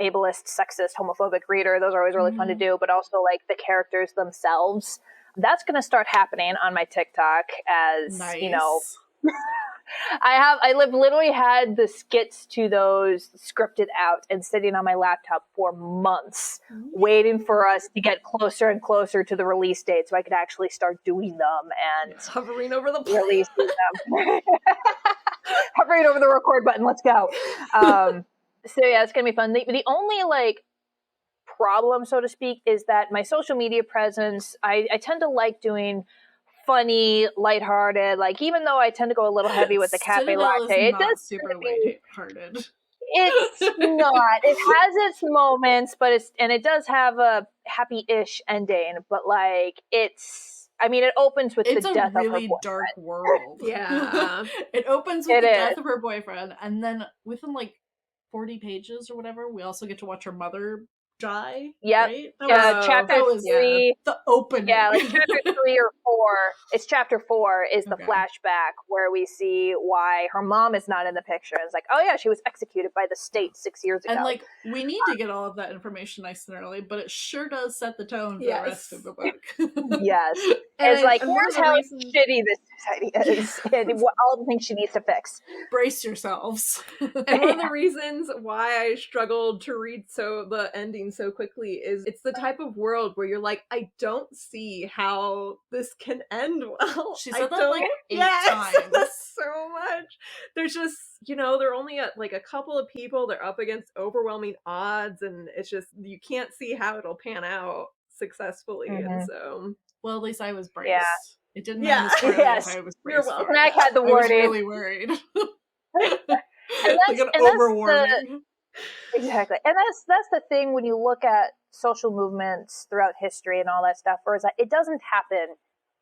ableist, sexist, homophobic reader. Those are always really fun to do, but also like the characters themselves. That's going to start happening on my TikTok as, Nice. I literally had the skits to those scripted out and sitting on my laptop for months, waiting for us to get closer and closer to the release date so I could actually start doing them and hovering over the releasing them. Hovering over the record button. Let's go. So yeah, it's gonna be fun. The only like problem, so to speak, is that my social media presence, I tend to like doing funny, lighthearted, like even though I tend to go a little heavy with the cafe Citadel latte, is it not does super lighthearted. it's not. It has its moments, but it does have a happy-ish ending, but like it opens with It's the death a of her really boyfriend. dark world. Yeah. It opens with It the is. death of her boyfriend, and then within like 40 pages or whatever, we also get to watch her mother die. Yep. Right? Chapter that was 3. the opening. Yeah, like chapter 3 or 4. It's chapter 4 is the Okay. flashback where we see why her mom is not in the picture. It's like, oh yeah, she was executed by the state 6 years ago. And like we need to get all of that information nice and early, but it sure does set the tone for the rest of the book. Yes. And It's like, one of here's the how reasons- shitty this society is and all the things she needs to fix. Brace yourselves. And one of the reasons why I struggled to read the ending so quickly is it's the type of world where you're like, I don't see how this can end well. She said I that like don't- 8 yes, times. That's so much. There's just, they're only at like a couple of people. They're up against overwhelming odds, and it's just, you can't see how it'll pan out successfally. And so, well, at least I was braced. Yeah. It didn't Yeah. end as clearly Yes. as I was You're braced. welcome. for. Mac had the I was wording. really worried. And like an overwarning. Exactly. And that's the thing when you look at social movements throughout history and all that stuff, where it's like, it doesn't happen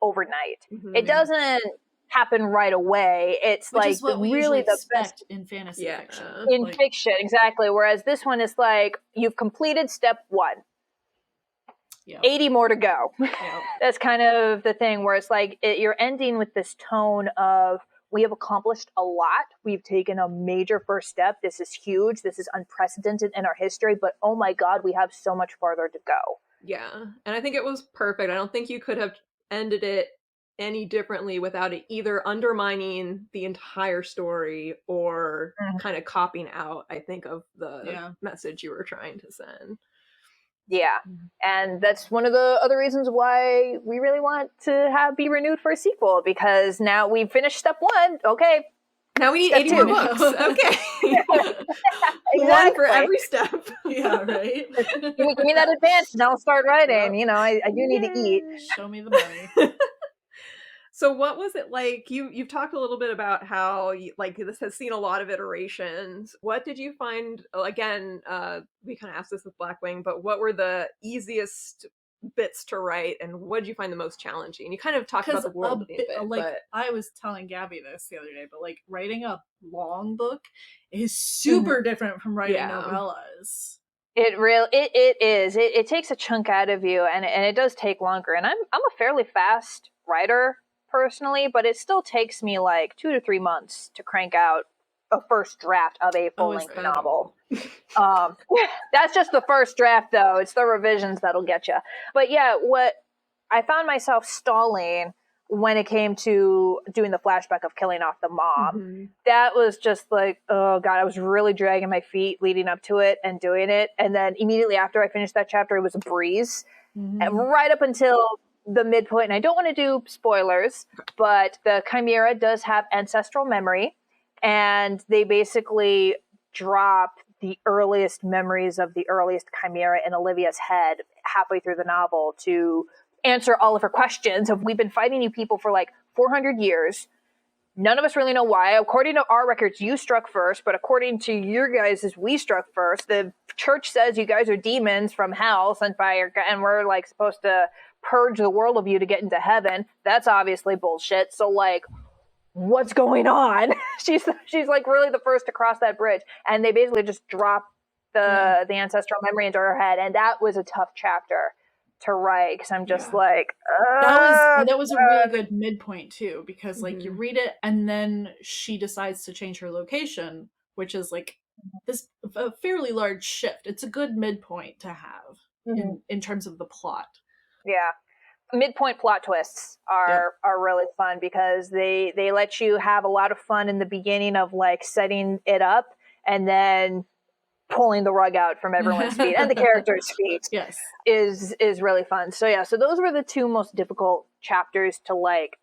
overnight. It doesn't happen right away. It's Which like is what we really usually the expect best in fantasy Yeah. fiction. in Like, fiction, exactly. Whereas this one is like, you've completed step 1. yeah. 80 more to go. Yeah. That's kind of the thing where it's like you're ending with this tone of, we have accomplished a lot. We've taken a major first step. This is huge. This is unprecedented in our history, but oh my God, we have so much farther to go. Yeah. And I think it was perfect. I don't think you could have ended it any differently without it either undermining the entire story or kind of copying out, I think, of the message you were trying to send. Yeah. And that's one of the other reasons why we really want to be renewed for a sequel, because now we've finished step 1. Okay. Now we need Step 80 2. more books. Okay. Exactly. One for every step. Yeah, right? Give me that advance and I'll start writing. Yep. I do need to eat. Show me the money. So what was it like? You've talked a little bit about how this has seen a lot of iterations. What did you find? Again, we kind of asked this with Blackwing, but what were the easiest bits to write, and what did you find the most challenging? You kind of talked about the world a bit, but I was telling Gabi this the other day, but like writing a long book is super different from writing novellas. It is. It takes a chunk out of you, and it does take longer. And I'm a fairly fast writer personally, but it still takes me like 2 to 3 months to crank out a first draft of a full-length novel. That's just the first draft, though. It's the revisions that'll get you. But yeah, what I found myself stalling when it came to doing the flashback of killing off the mom, that was just like, oh God, I was really dragging my feet leading up to it and doing it. And then immediately after I finished that chapter, it was a breeze. And right up until the midpoint, and I don't want to do spoilers, but the Chimera does have ancestral memory, and they basically drop the earliest memories of the earliest Chimera in Olivia's head halfway through the novel to answer all of her questions of, we've been fighting you people for like 400 years. None of us really know why. According to our records, you struck first, but according to your guys', we struck first. The church says you guys are demons from hell sent by, and we're like supposed to purge the world of you to get into heaven. That's obviously bullshit. So like, what's going on? she's like really the first to cross that bridge, and they basically just drop the ancestral memory into her head, and that was a tough chapter to write because I'm just Yeah. like, that was a really good midpoint too, because like you Mhm. read it and then she decides to change her location, which is like this a fairly large shift. It's a good midpoint to have in terms of the plot. Yeah. Midpoint plot twists are really fun because they let you have a lot of fun in the beginning of like setting it up and then pulling the rug out from everyone's feet and the characters' feet. Yes. is really fun. So yeah, so those were the two most difficult chapters to like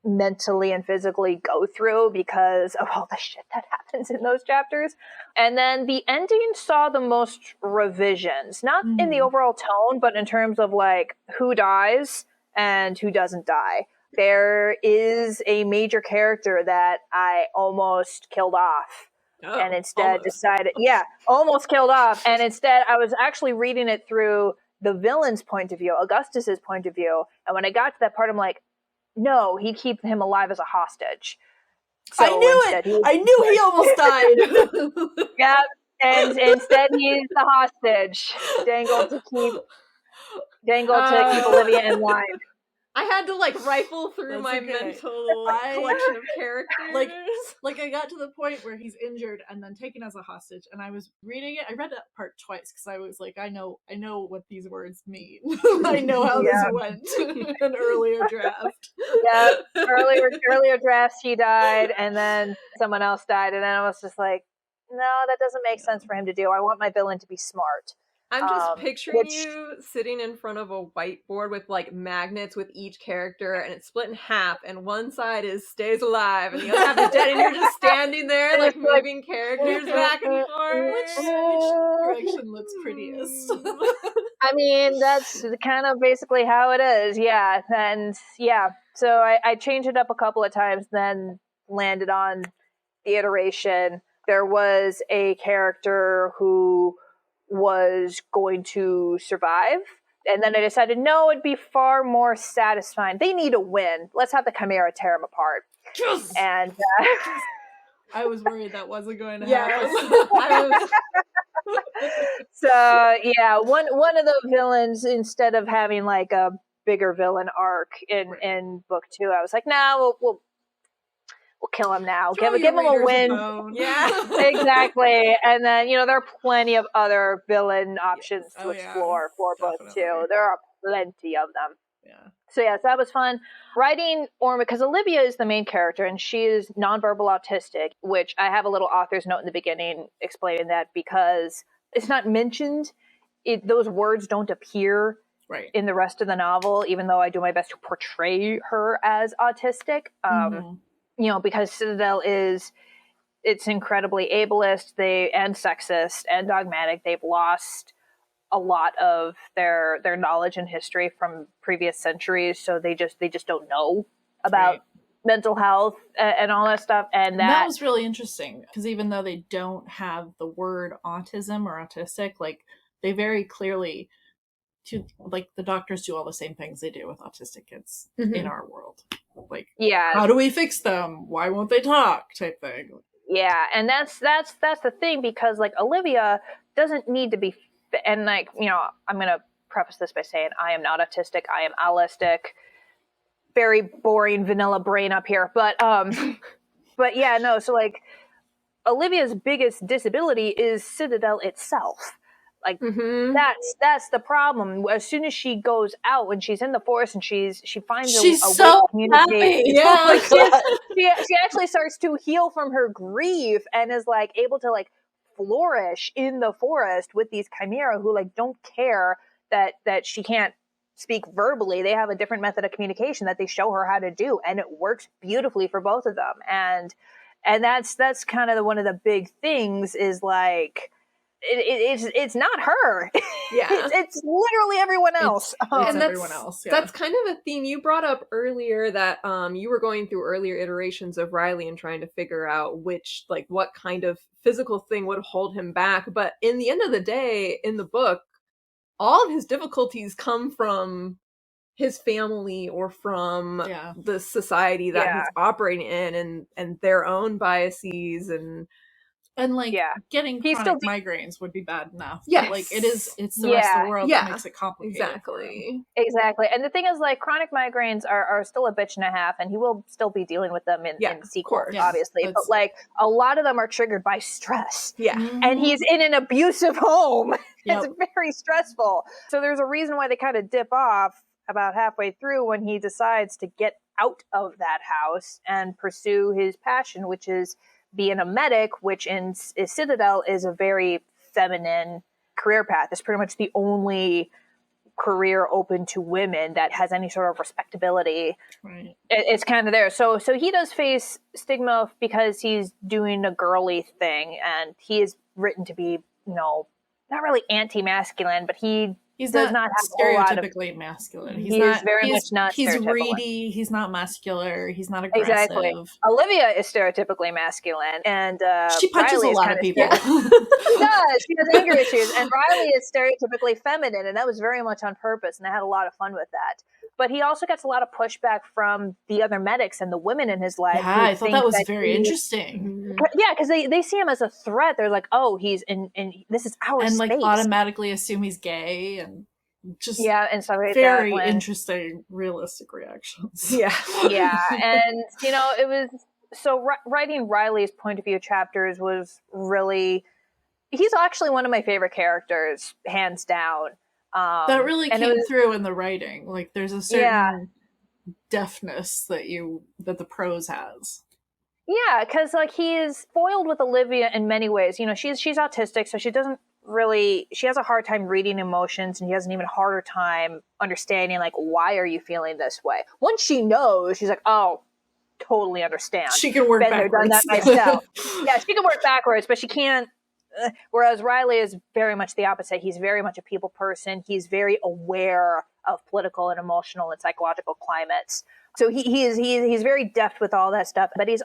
mentally and physically go through because of all the shit that happens in those chapters. And then the ending saw the most revisions, not in the overall tone, but in terms of like who dies and who doesn't die. There is a major character that I almost killed off. And instead decided, almost killed off. And instead I was actually reading it through the villain's point of view, Augustus's point of view. And when I got to that part, I'm like, no, he'd keep him alive as a hostage. So I knew it! I knew he almost died! Yeah, and instead he's the hostage, dangled to keep Olivia in line. I had to like rifle through my mental collection of characters. Like I got to the point where he's injured and then taken as a hostage, and I was reading it. I read that part twice because I was like, I know what these words mean. I know how this went in an earlier draft. Yeah, earlier drafts he died, and then someone else died, and then I was just like, no, that doesn't make sense for him to do. I want my villain to be smart. I'm just picturing you sitting in front of a whiteboard with like magnets with each character, and it's split in half, and one side is stays alive and the other half is dead, and you're just standing there like moving characters back and forth. Which direction looks prettiest? I mean, that's kind of basically how it is. Yeah. And yeah, so I changed it up a couple of times, then landed on the iteration. There was a character who was going to survive. And then I decided, no, it'd be far more satisfying. They need a win. Let's have the Chimera tear them apart. Yes! And I was worried that wasn't going to happen. So yeah, one of the villains, instead of having like a bigger villain arc in book 2, I was like, nah, we'll kill him now. Give him a win. Yeah, exactly. And then there are plenty of other villain options to explore for book 2. There are plenty of them. Yeah. So yes, that was fun. Writing Orma, because Olivia is the main character and she is nonverbal autistic, which I have a little author's note in the beginning explaining that because it's not mentioned. Those words don't appear in the rest of the novel, even though I do my best to portray her as autistic. Because Citadel it's incredibly ableist, and sexist and dogmatic. They've lost a lot of their knowledge and history from previous centuries, so they just don't know about mental health and all that stuff. And that was really interesting because even though they don't have the word autism or autistic, like they very clearly the doctors do all the same things they do with autistic kids in our world. Like, how do we fix them? Why won't they talk? Type thing. Yeah, and that's the thing, because like Olivia doesn't need to be. And like, I'm going to preface this by saying I am not autistic. I am allistic. Very boring vanilla brain up here. But yeah, no. So like Olivia's biggest disability is Citadel itself. Like that's the problem. As soon as she goes out, when she's in the forest and she finds a way to communicate. Yeah. she actually starts to heal from her grief and is like able to like flourish in the forest with these chimera who like don't care that she can't speak verbally. They have a different method of communication that they show her how to do, and it works beautifully for both of them. And that's kind of one of the big things is like it's not her. Yeah. it's literally everyone else. It's everyone else. Yeah. That's kind of a theme you brought up earlier, that you were going through earlier iterations of Riley and trying to figure out what kind of physical thing would hold him back. But in the end of the day, in the book, all of his difficulties come from his family or from the society that he's operating in, and their own biases and And like getting He's chronic still migraines would be bad enough. Yes. But, like it's the rest of the world that makes it complicated. Exactly. Exactly. And the thing is, like, chronic migraines are still a bitch and a half, and he will still be dealing with them in sequels, obviously. But like a lot of them are triggered by stress. Yeah. And he's in an abusive home. It's very stressful. So there's a reason why they kind of dip off about halfway through when he decides to get out of that house and pursue his passion, which is being a medic, which in Citadel is a very feminine career path. It's pretty much the only career open to women that has any sort of respectability. Right. It's kind of there. So he does face stigma because he's doing a girly thing, and he is written to be, not really anti-masculine, but he's does not have stereotypically masculine. He's very much not. He's reedy. He's not muscular. He's not aggressive. Exactly. Olivia is stereotypically masculine, and she punches Riley a lot of people. She does. She has anger issues, and Riley is stereotypically feminine, and that was very much on purpose. And I had a lot of fun with that. But he also gets a lot of pushback from the other medics and the women in his life. Yeah, I thought that was very interesting. Yeah, because they see him as a threat. They're like, "Oh, he's in this is our space," and like automatically assume he's gay and just and stuff like very that. interesting, realistic reactions. Yeah, and it was so writing Riley's point of view chapters was really. He's actually one of my favorite characters, hands down. That really came through in the writing. Like there's a certain deftness that the prose has. Yeah, because like he is foiled with Olivia in many ways. She's autistic, so she has a hard time reading emotions, and he has an even harder time understanding like, why are you feeling this way? Once she knows, she's like, oh, totally understand. She can work backwards. Done that myself. Yeah, she can work backwards, but she can't. Whereas Riley is very much the opposite. He's very much a people person. He's very aware of political and emotional and psychological climates. So he's very deft with all that stuff. But he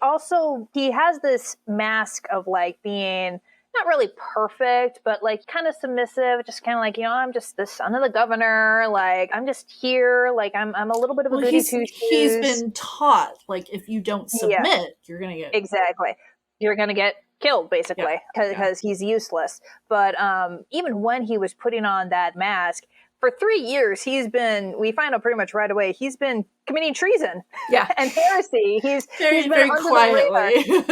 has this mask of like being not really perfect, but like kind of submissive, just kind of like, I'm just the son of the governor. Like, I'm just here. Like, I'm a little bit of a goody two shoes. He's been taught, like, if you don't submit, you're going to get... Exactly. You're going to get killed, basically, because he's useless. But even when he was putting on that mask, for 3 years, we find out pretty much right away, he's been committing treason and heresy. He's been very quietly.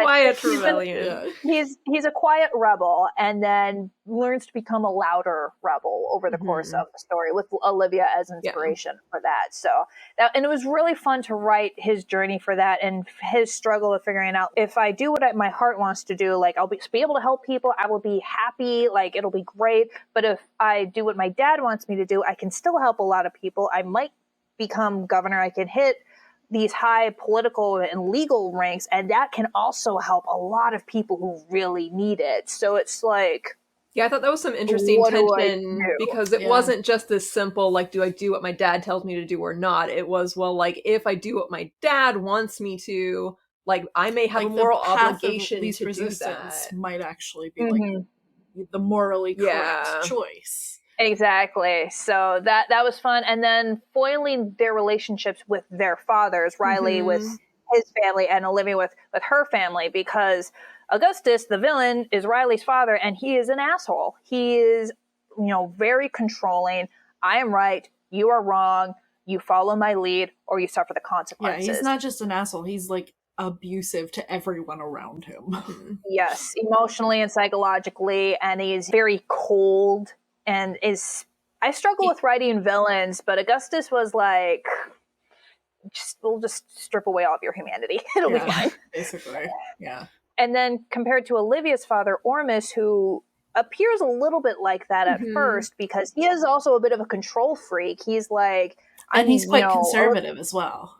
Quiet rebellion. He's a quiet rebel, and then learns to become a louder rebel over the course of the story, with Olivia as inspiration for that. So, and it was really fun to write his journey for that, and his struggle of figuring out, if I do what my heart wants to do, like I'll be able to help people, I will be happy, like it'll be great. But if I do what my dad wants me to do, I can still help a lot of people. I might become governor. I can hit these high political and legal ranks, and that can also help a lot of people who really need it. So it's like, I thought that was some interesting tension, because it wasn't just this simple, like, do I do what my dad tells me to do or not? It was, well, like, if I do what my dad wants me to, like, I may have a moral obligation to do that. Might actually be like the morally correct choice. Exactly. So that was fun. And then foiling their relationships with their fathers, Riley with his family and Olivia with her family, because Augustus, the villain, is Riley's father, and he is an asshole. He is, very controlling. I am right. You are wrong. You follow my lead, or you suffer the consequences. Yeah, he's not just an asshole. He's like abusive to everyone around him. Yes, emotionally and psychologically, and he's very cold. And I struggle with writing villains, but Augustus was like, we'll just strip away all of your humanity. It'll be fine. Basically, yeah. And then compared to Olivia's father, Ormus, who appears a little bit like that at first, because he is also a bit of a control freak. He's like... And he's quite conservative as well.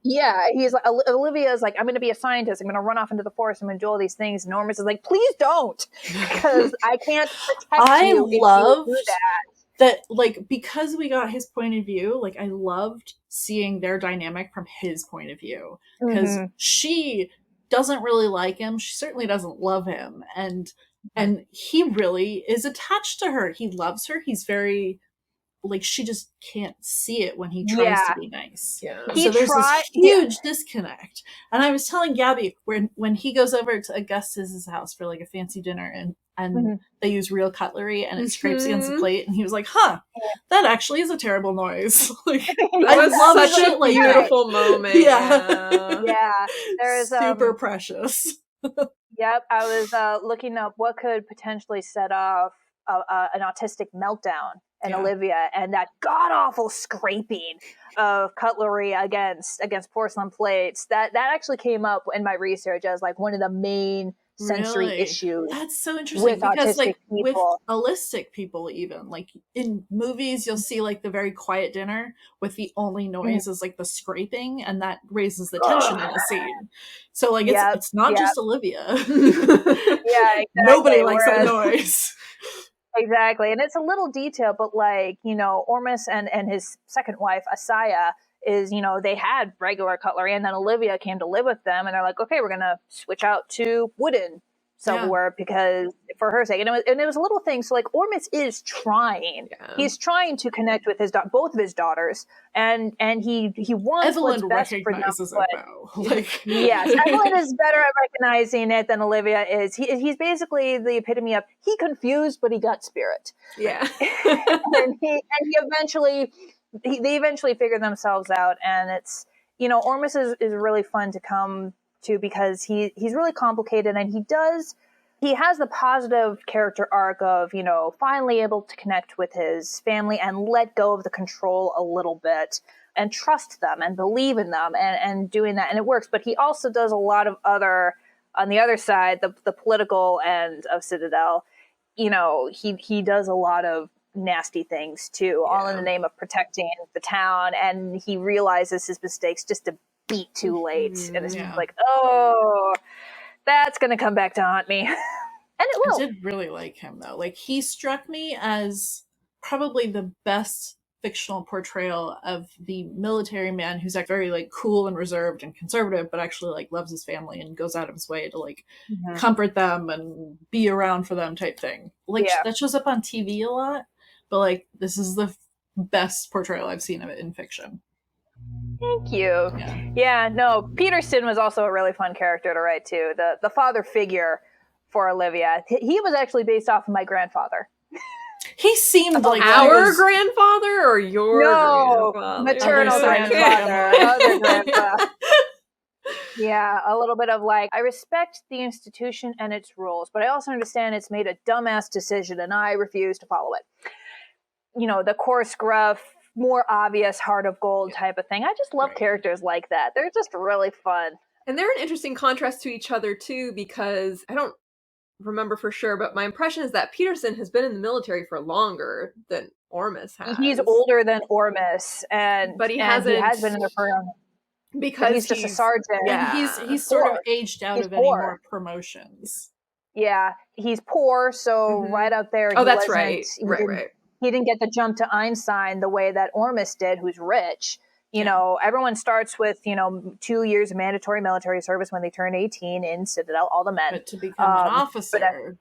Yeah, he's like, Olivia's like, I'm going to be a scientist. I'm going to run off into the forest. I'm going to do all these things. And Ormus is like, please don't, because I can't protect you if you do that, like, because we got his point of view, like, I loved seeing their dynamic from his point of view, because she doesn't really like him. She certainly doesn't love him. And he really is attached to her. He loves her. He's very like she just can't see it when he tries to be nice. Yeah. So there's this huge disconnect. And I was telling Gabi when he goes over to Augustus's house for like a fancy dinner and they use real cutlery and it scrapes against the plate, and he was like, that actually is a terrible noise. Like, that was such a beautiful moment. Yeah. There's super precious. Yep, I was looking up what could potentially set off an autistic meltdown in Olivia, and that god-awful scraping of cutlery against porcelain plates. That actually came up in my research as like one of the main sensory issues. That's so interesting because like people. with autistic people, even like in movies you'll see like the very quiet dinner with the only noise is like the scraping, and that raises the tension in the scene. So like it's not just Olivia. Exactly. Nobody likes that noise. Exactly. And it's a little detail, but like, you know, Ormus and his second wife, Asaya, is, you know, they had regular cutlery, and then Olivia came to live with them, and they're like, okay, we're going to switch out to wooden silverware because for her sake. And it was a little thing. So like Ormus is trying. Yeah. He's trying to connect with his both of his daughters, and he wants Evelyn what's best for them. Like, yes, Evelyn is better at recognizing it than Olivia is. He's basically the epitome of he confused, but he got spirit. Yeah. and he eventually they eventually figure themselves out, and it's, you know, Ormus is really fun to come to because he's really complicated, and he has the positive character arc of, you know, finally able to connect with his family and let go of the control a little bit and trust them and believe in them and doing that, and it works. But he also does a lot of other, on the other side, the political end of Citadel, you know, he does a lot of nasty things too, all in the name of protecting the town, and he realizes his mistakes just a beat too late, and it's just like, oh, that's gonna come back to haunt me. And it will. I did really like him though. Like, he struck me as probably the best fictional portrayal of the military man who's like very like cool and reserved and conservative, but actually like loves his family and goes out of his way to like comfort them and be around for them type thing. Like that shows up on TV a lot, but like this is the best portrayal I've seen of it in fiction. Thank you. Yeah, no, Peterson was also a really fun character to write too. The father figure for Olivia. He was actually based off of my grandfather. He seemed like our grandfather or your grandfather? Maternal grandfather. Other grandpa. Yeah, a little bit of like, I respect the institution and its rules, but I also understand it's made a dumbass decision and I refuse to follow it. You know, the coarse, gruff, more obvious heart of gold type of thing. I just love characters like that. They're just really fun. And they're an interesting contrast to each other too, because I don't remember for sure, but my impression is that Peterson has been in the military for longer than Ormus has. He's older than Ormus, but he has been in there for because he's just a sergeant. Yeah, he's sort of aged out of any more promotions. Yeah, he's poor, so right up there. Oh, that's right. He didn't get the jump to Einstein the way that Ormus did, who's rich. You know, everyone starts with, 2 years of mandatory military service when they turn 18 in Citadel, all the men. But to become an officer,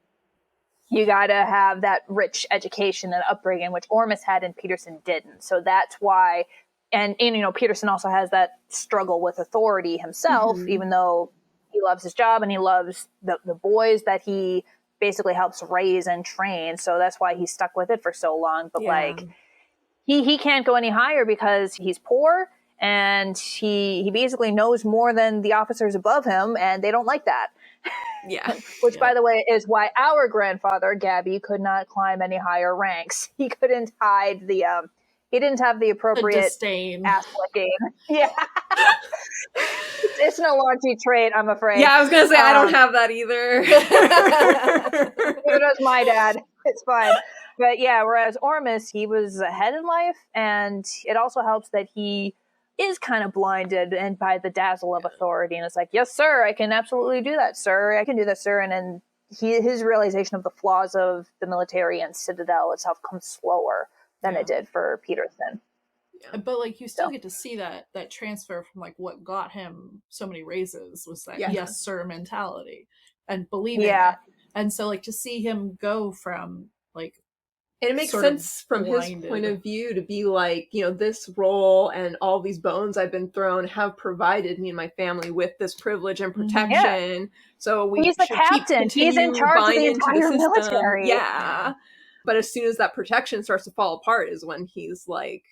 you got to have that rich education and upbringing, which Ormus had and Peterson didn't. So that's why, and Peterson also has that struggle with authority himself, even though he loves his job and he loves the boys that he basically helps raise and train. So that's why he's stuck with it for so long. But he can't go any higher because he's poor and he basically knows more than the officers above him, and they don't like that. Which, by the way, is why our grandfather, Gabi, could not climb any higher ranks. He couldn't hide he didn't have the appropriate ass licking. Yeah. It's an Alongi trait, I'm afraid. Yeah, I was going to say, I don't have that either. Neither does my dad. It's fine. But yeah, whereas Ormus, he was ahead in life, and it also helps that he is kind of blinded and by the dazzle of authority, and it's like, yes, sir, I can absolutely do that, sir. I can do that, sir. And then his realization of the flaws of the military and Citadel itself comes slower than it did for Peterson. But like, you still get to see that transfer from like what got him so many raises was that yes sir mentality and believing it. And so like to see him go from like And it makes sort of sense from his blinded. point of view to be like, you know, this role and all these bones I've been thrown have provided me and my family with this privilege and protection. So we He's the should captain. He's in continue charge of buying the into the entire system. military. Yeah. But as soon as that protection starts to fall apart is when he's like,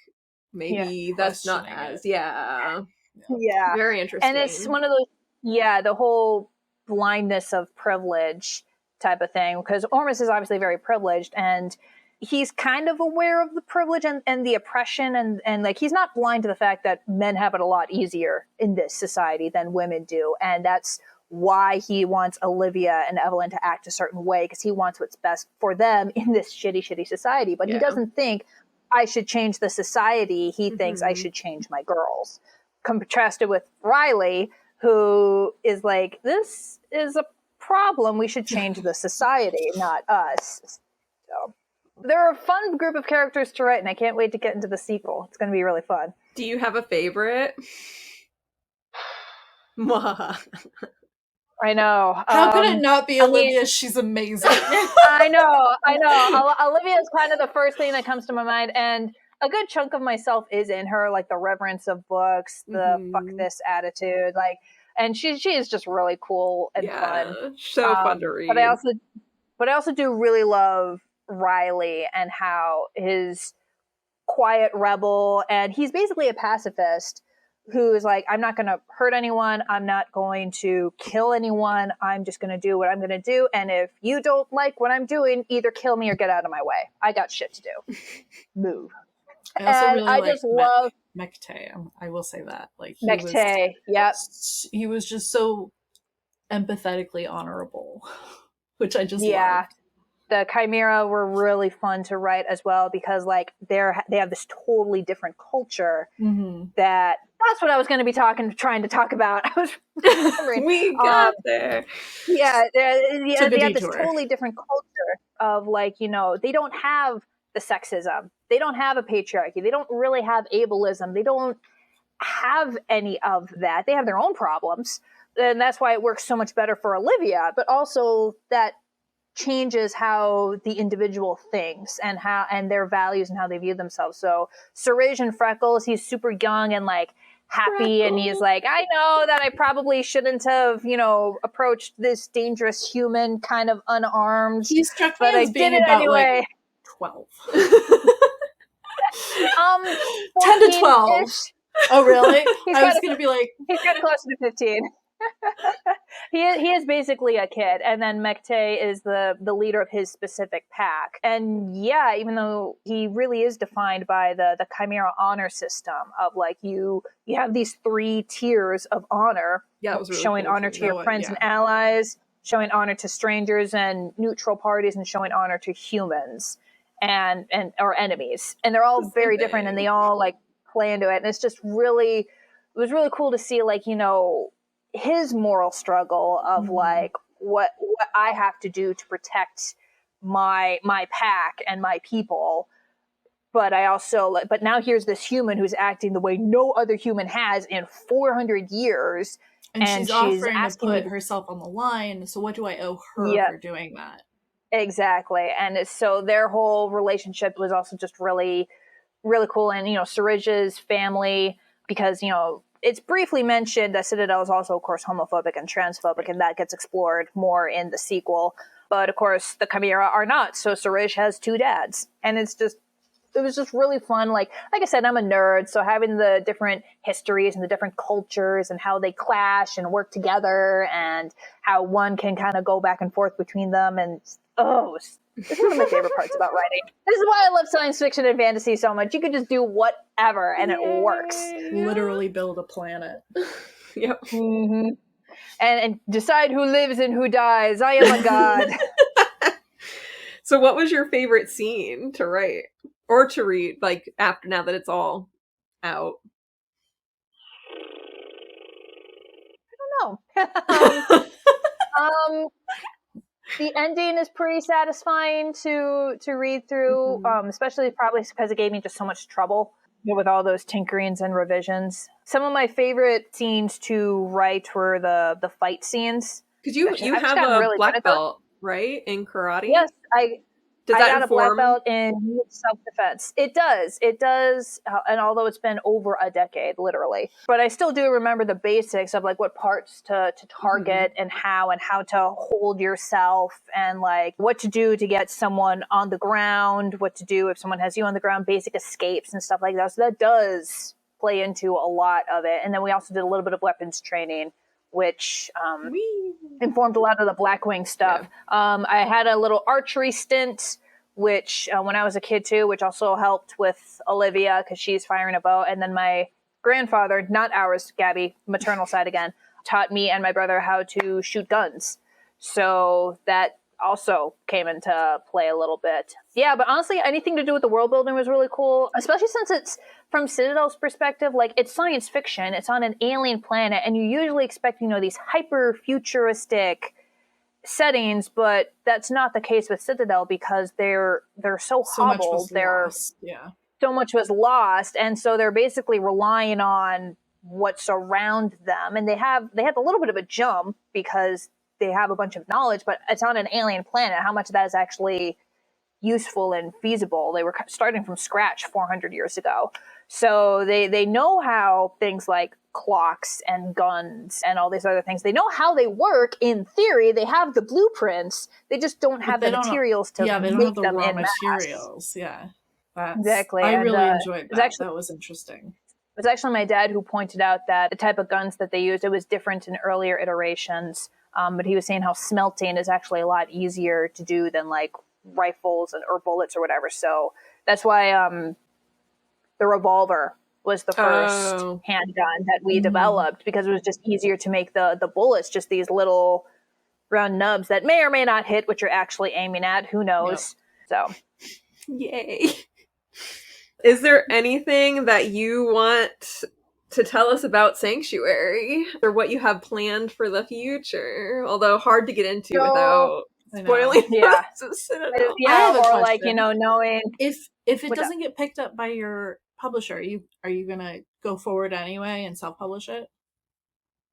maybe that's not questioning as, it. Yeah. very interesting. And it's one of those, the whole blindness of privilege type of thing, because Ormus is obviously very privileged, and he's kind of aware of the privilege and the oppression, and like he's not blind to the fact that men have it a lot easier in this society than women do, and that's why he wants Olivia and Evelyn to act a certain way, because he wants what's best for them in this shitty society. But he doesn't think I should change the society. He thinks I should change my girls. Contrasted with Riley, who is like, this is a problem. We should change the society, not us. So they're a fun group of characters to write, and I can't wait to get into the sequel. It's going to be really fun. Do you have a favorite? I know. How could it not be Olivia? She's amazing. I know. Olivia is kind of the first thing that comes to my mind, and a good chunk of myself is in her, like the reverence of books, the fuck this attitude, like, and she is just really cool and fun. So fun to read. But I also do really love Riley and how his quiet rebel, and he's basically a pacifist who is like, I'm not going to hurt anyone. I'm not going to kill anyone. I'm just going to do what I'm going to do. And if you don't like what I'm doing, either kill me or get out of my way. I got shit to do. Move. I also and really I like just love Mekte. I will say that. Like Mekte. Yep. He was just so empathetically honorable, which I just loved. The Chimera were really fun to write as well, because like they have this totally different culture that's what I was going to be trying to talk about. I was remembering. We got there. Yeah, they have this totally different culture of like, you know, they don't have the sexism. They don't have a patriarchy. They don't really have ableism. They don't have any of that. They have their own problems. And that's why it works so much better for Olivia, but also that changes how the individual thinks and their values and how they view themselves. So Suraj and Freckles, he's super young and like happy, and he's like, I know that I probably shouldn't have, you know, approached this dangerous human kind of unarmed. He struck me but as I being did it about anyway. like 12. 10 to 12. Oh, really? I was going to be like... He's kind of closer to 15. He is basically a kid, and then Mekte is the leader of his specific pack. And yeah, even though he really is defined by the Chimera honor system of like you have these 3 tiers of honor, it was really showing cool honor to your friends and allies, showing honor to strangers and neutral parties, and showing honor to humans and or enemies. And they're all very different, and they all like play into it. And it was really cool to see, like, you know, his moral struggle of like what I have to do to protect my pack and my people. But I also but now here's this human who's acting the way no other human has in 400 years. And she's offering to put herself on the line. So what do I owe her for doing that? Exactly. And so their whole relationship was also just really, really cool. And, you know, Suraj's family, because, you know, it's briefly mentioned that Citadel is also, of course, homophobic and transphobic, and that gets explored more in the sequel. But, of course, the Chimera are not. So Suraj has 2 dads. And it was just really fun. Like I said, I'm a nerd. So having the different histories and the different cultures and how they clash and work together and how one can kind of go back and forth between them. And, it's one of my favorite parts about writing. This is why I love science fiction and fantasy so much. You could just do whatever and it works. Literally build a planet. Yep. Mm-hmm. And decide who lives and who dies. I am a god. So what was your favorite scene to write or to read, like after now that it's all out? I don't know. The ending is pretty satisfying to read through, especially probably because it gave me just so much trouble with all those tinkerings and revisions. Some of my favorite scenes to write were the fight scenes. Because you have a black belt, right, in karate? Yes, Does I that got a black inform? belt in self-defense. It does. And although it's been over a decade, literally. But I still do remember the basics of like what parts to target and how to hold yourself and like what to do to get someone on the ground, what to do if someone has you on the ground, basic escapes and stuff like that. So that does play into a lot of it. And then we also did a little bit of weapons training, which informed a lot of the Blackwing stuff. Yeah. I had a little archery stint, which when I was a kid too, which also helped with Olivia because she's firing a bow. And then my grandfather, not ours, Gabi, maternal side again, taught me and my brother how to shoot guns. So that also came into play a little bit. Yeah, but honestly, anything to do with the world building was really cool, especially since it's from Citadel's perspective, like it's science fiction, it's on an alien planet, and you usually expect, these hyper futuristic settings, but that's not the case with Citadel because they're so hobbled. So much was lost, and so they're basically relying on what's around them, and they have a little bit of a jump because they have a bunch of knowledge, but it's on an alien planet. How much of that is actually useful and feasible? They were starting from scratch 400 years ago. So they know how things like clocks and guns and all these other things, they know how they work in theory. They have the blueprints. They just don't have the materials to they don't make have the them raw in materials. Mass. Yeah. Exactly. I really enjoyed that. That was interesting. It was actually my dad who pointed out that the type of guns that they used, it was different in earlier iterations. But he was saying how smelting is actually a lot easier to do than like rifles or bullets or whatever. So that's why the revolver was the first handgun that we developed, because it was just easier to make the bullets, just these little round nubs that may or may not hit what you're actually aiming at. Who knows? Yep. So, yay. Is there anything that you want to tell us about Sanctuary or what you have planned for the future? Although hard to get into without spoiling. Yeah. Or like, knowing if it doesn't get picked up by your publisher, are you gonna go forward anyway and self-publish it?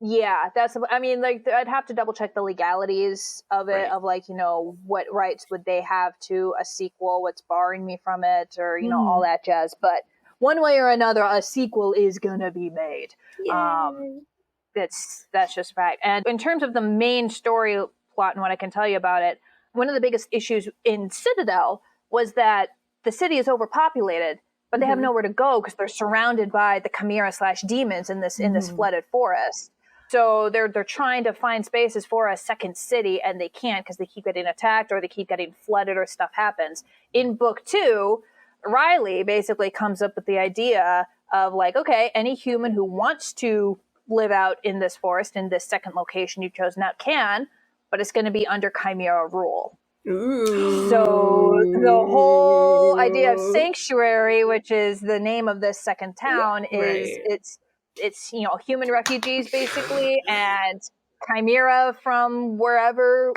Yeah, I'd have to double check the legalities of it, of like, what rights would they have to a sequel, what's barring me from it, or, all that jazz. But one way or another, a sequel is gonna be made. That's just fact. And in terms of the main story plot and what I can tell you about it, one of the biggest issues in Citadel was that the city is overpopulated, but they have nowhere to go because they're surrounded by the chimera/demons in this flooded forest. So they're trying to find spaces for a second city, and they can't because they keep getting attacked or they keep getting flooded or stuff happens. In book 2, Riley basically comes up with the idea of like, okay, any human who wants to live out in this forest, in this second location you've chosen out can, but it's going to be under chimera rule. Ooh. So the whole idea of Sanctuary, which is the name of this second town, is it's human refugees basically, and chimera from wherever,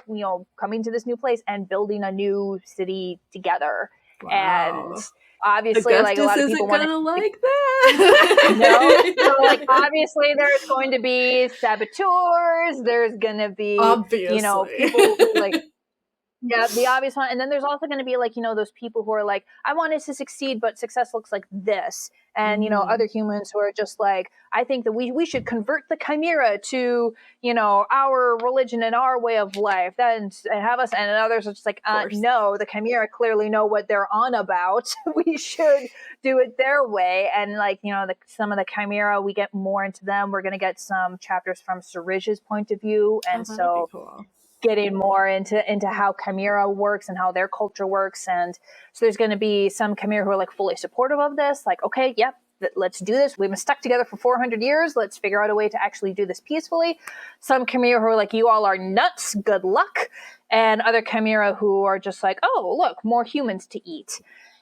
coming to this new place and building a new city together. Wow. And obviously, Augustus like a lot of people want to like that. No, so like obviously there's going to be saboteurs. There's going to be people who like. Yeah, the obvious one. And then there's also going to be like, those people who are like, I want it to succeed, but success looks like this. And, other humans who are just like, I think that we should convert the chimera to, our religion and our way of life. Then have us, and others are just like, no, the chimera clearly know what they're on about. We should do it their way. And like, some of the chimera, we get more into them. We're going to get some chapters from Sarij's point of view. And so cool. Getting more into how chimera works and how their culture works. And so there's going to be some chimera who are like fully supportive of this, like, okay, yep, let's do this. We've been stuck together for 400 years. Let's figure out a way to actually do this peacefully. Some chimera who are like, you all are nuts, good luck. And other chimera who are just like, oh, look, more humans to eat.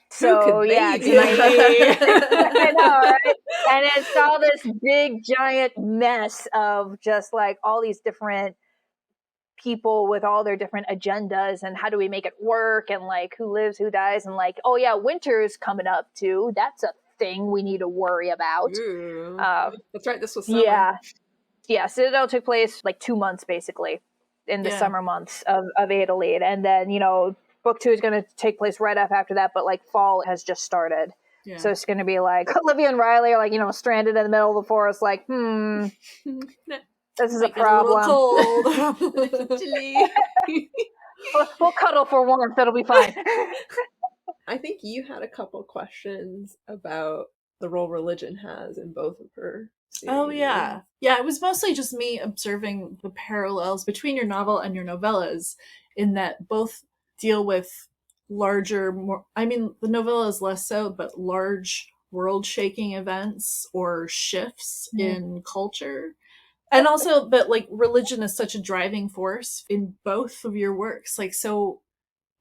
So yeah, I know, right? And it's all this big giant mess of just like all these different people with all their different agendas, and how do we make it work, and like who lives, who dies, and like, oh yeah, winter's coming up too. That's a thing we need to worry about. That's right. This was summer. Yeah. Citadel took place like 2 months basically in the summer months of Adelaide, and then book 2 is going to take place right after that, but like fall has just started. Yeah. So it's going to be like Olivia and Riley are like, you know, stranded in the middle of the forest, like, this is a problem. A little cold. We'll cuddle for warmth. It'll be fine. I think you had a couple questions about the role religion has in both of her series. Oh, yeah. Yeah, it was mostly just me observing the parallels between your novel and your novellas in that both deal with larger, more, I mean, the novella is less so, but large world-shaking events or shifts in culture. And also that, like, religion is such a driving force in both of your works. Like, so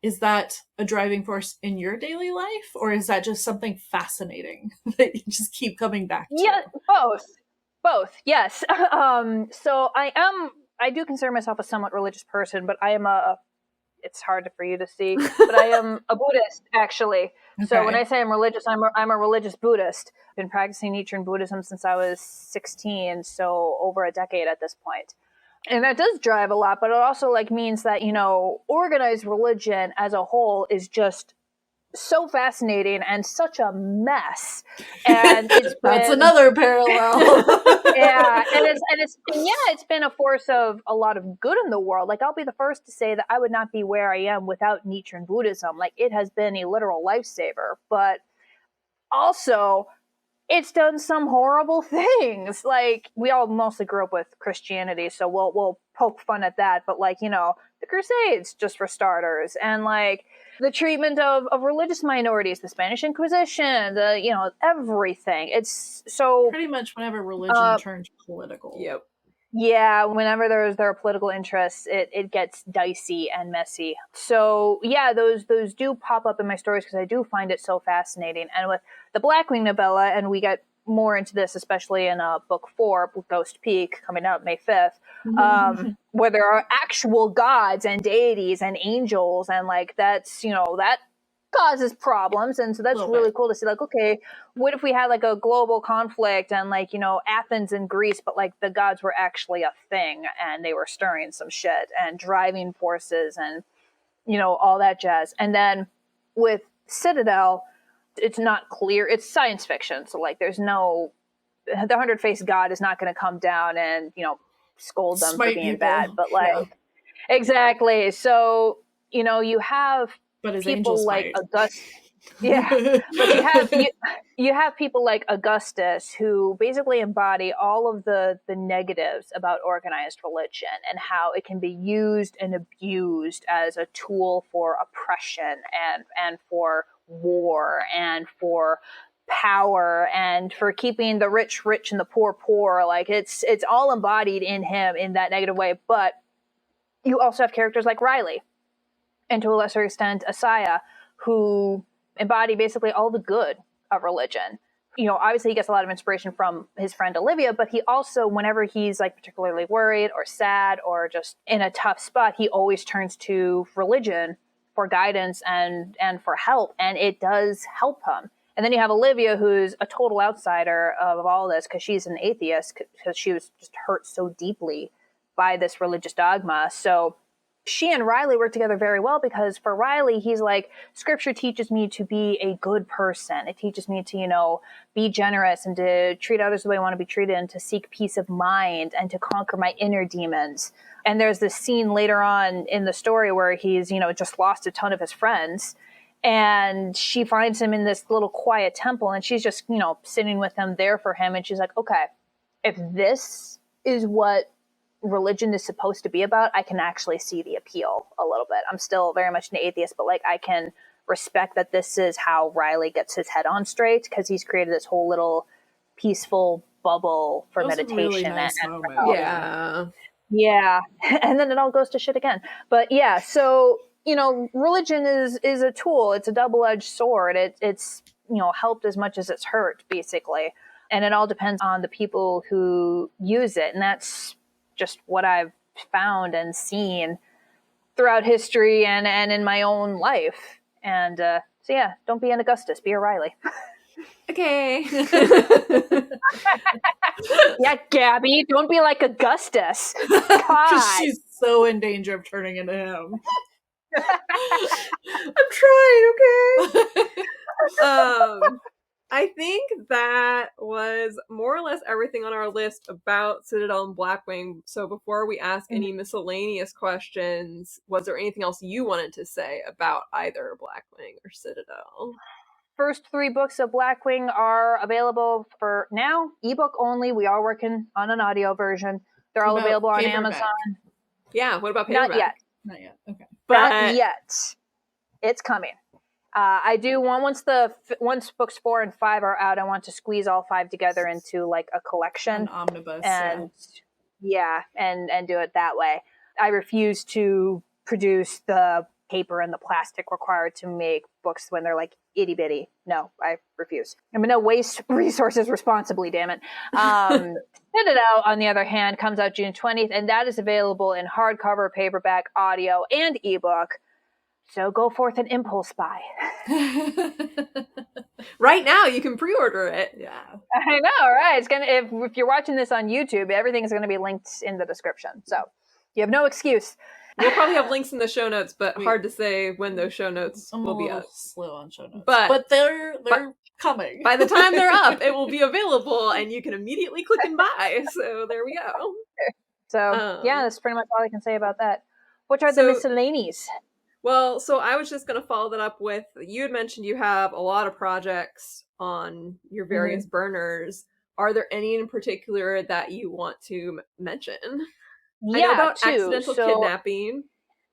is that a driving force in your daily life, or is that just something fascinating that you just keep coming back to? Yeah, both. Yes. So I do consider myself a somewhat religious person, but I am it's hard for you to see, but I am a Buddhist, actually. Okay. So when I say I'm religious, I'm a religious Buddhist. I've been practicing Nichiren Buddhism since I was 16, so over a decade at this point. And that does drive a lot, but it also like means that, you know, organized religion as a whole is just so fascinating and such a mess. And it's that's another parallel. Yeah, it's been a force of a lot of good in the world. Like, I'll be the first to say that I would not be where I am without Nichiren Buddhism. Like, it has been a literal lifesaver, but also it's done some horrible things. Like, we all mostly grew up with Christianity, so we'll poke fun at that. But, like, you know, the Crusades, just for starters, and like the treatment of religious minorities, the Spanish Inquisition, you know, everything. It's so pretty much whenever religion turns political. Yep. Yeah, whenever there are political interests, it gets dicey and messy. So yeah, those do pop up in my stories because I do find it so fascinating. And with the Blackwing novella, and we get more into this, especially in book 4, Ghost Peak, coming out May 5th, where there are actual gods and deities and angels, and like that's, you know, that causes problems. And so that's really cool to see, like, okay, what if we had like a global conflict and like, you know, Athens and Greece, but like the gods were actually a thing and they were stirring some shit and driving forces and, you know, all that jazz. And then with Citadel, it's not clear. It's science fiction. So like there's no, the 100-faced god is not going to come down and, you know, scold them for being bad. But like, exactly. So, you know, you have but people like Augustus. Yeah. But you have people like Augustus who basically embody all of the negatives about organized religion and how it can be used and abused as a tool for oppression and for war and for power and for keeping the rich rich and the poor poor. Like it's all embodied in him in that negative way. But you also have characters like Riley, and to a lesser extent, Asaya, who embody basically all the good of religion. You know, obviously he gets a lot of inspiration from his friend Olivia, but he also, whenever he's like particularly worried or sad or just in a tough spot, he always turns to religion for guidance and for help, and it does help him. And then you have Olivia, who's a total outsider of all this because she's an atheist because she was just hurt so deeply by this religious dogma. So she and Riley work together very well because for Riley, he's like, scripture teaches me to be a good person. It teaches me to, you know, be generous and to treat others the way I want to be treated and to seek peace of mind and to conquer my inner demons. And there's this scene later on in the story where he's, you know, just lost a ton of his friends. And she finds him in this little quiet temple and she's just, you know, sitting with him there for him. And she's like, okay, if this is what religion is supposed to be about, I can actually see the appeal a little bit. I'm still very much an atheist, but like I can respect that this is how Riley gets his head on straight because he's created this whole little peaceful bubble for meditation. Really nice yeah. And then it all goes to shit again. But yeah, so, you know, religion is a tool. It's a double-edged sword. It's, you know, helped as much as it's hurt, basically. And it all depends on the people who use it. And that's just what I've found and seen throughout history and in my own life. And so yeah, don't be an Augustus, be a Riley. Okay. Yeah, Gabi, don't be like Augustus. God. She's so in danger of turning into him. I'm trying, okay? I think that was more or less everything on our list about Citadel and Blackwing. So before we ask any miscellaneous questions, was there anything else you wanted to say about either Blackwing or Citadel? First 3 books of Blackwing are available for now, ebook only. We are working on an audio version. They're all available on Amazon. Yeah, what about paperback? Not yet. Not yet. Okay. Not yet. It's coming. I do want once books 4 and 5 are out, I want to squeeze all 5 together into like a collection, an omnibus, and and do it that way. I refuse to produce the paper and the plastic required to make books when they're like itty bitty. No, I refuse. I'm gonna waste resources responsibly. Damn it. Citadel, on the other hand, comes out June 20th, and that is available in hardcover, paperback, audio, and ebook. So go forth and impulse buy. Right now, you can pre-order it. Yeah, I know, right? It's gonna if you're watching this on YouTube, everything is going to be linked in the description. So you have no excuse. We'll probably have links in the show notes, but hard to say when those show notes will be up. Slow on show notes, but they're coming. By the time they're up, it will be available, and you can immediately click and buy. So there we go. So that's pretty much all I can say about that. What are the miscellanies? Well, so I was just going to follow that up with, you had mentioned you have a lot of projects on your various burners. Are there any in particular that you want to mention? Yeah, I know about accidental kidnapping.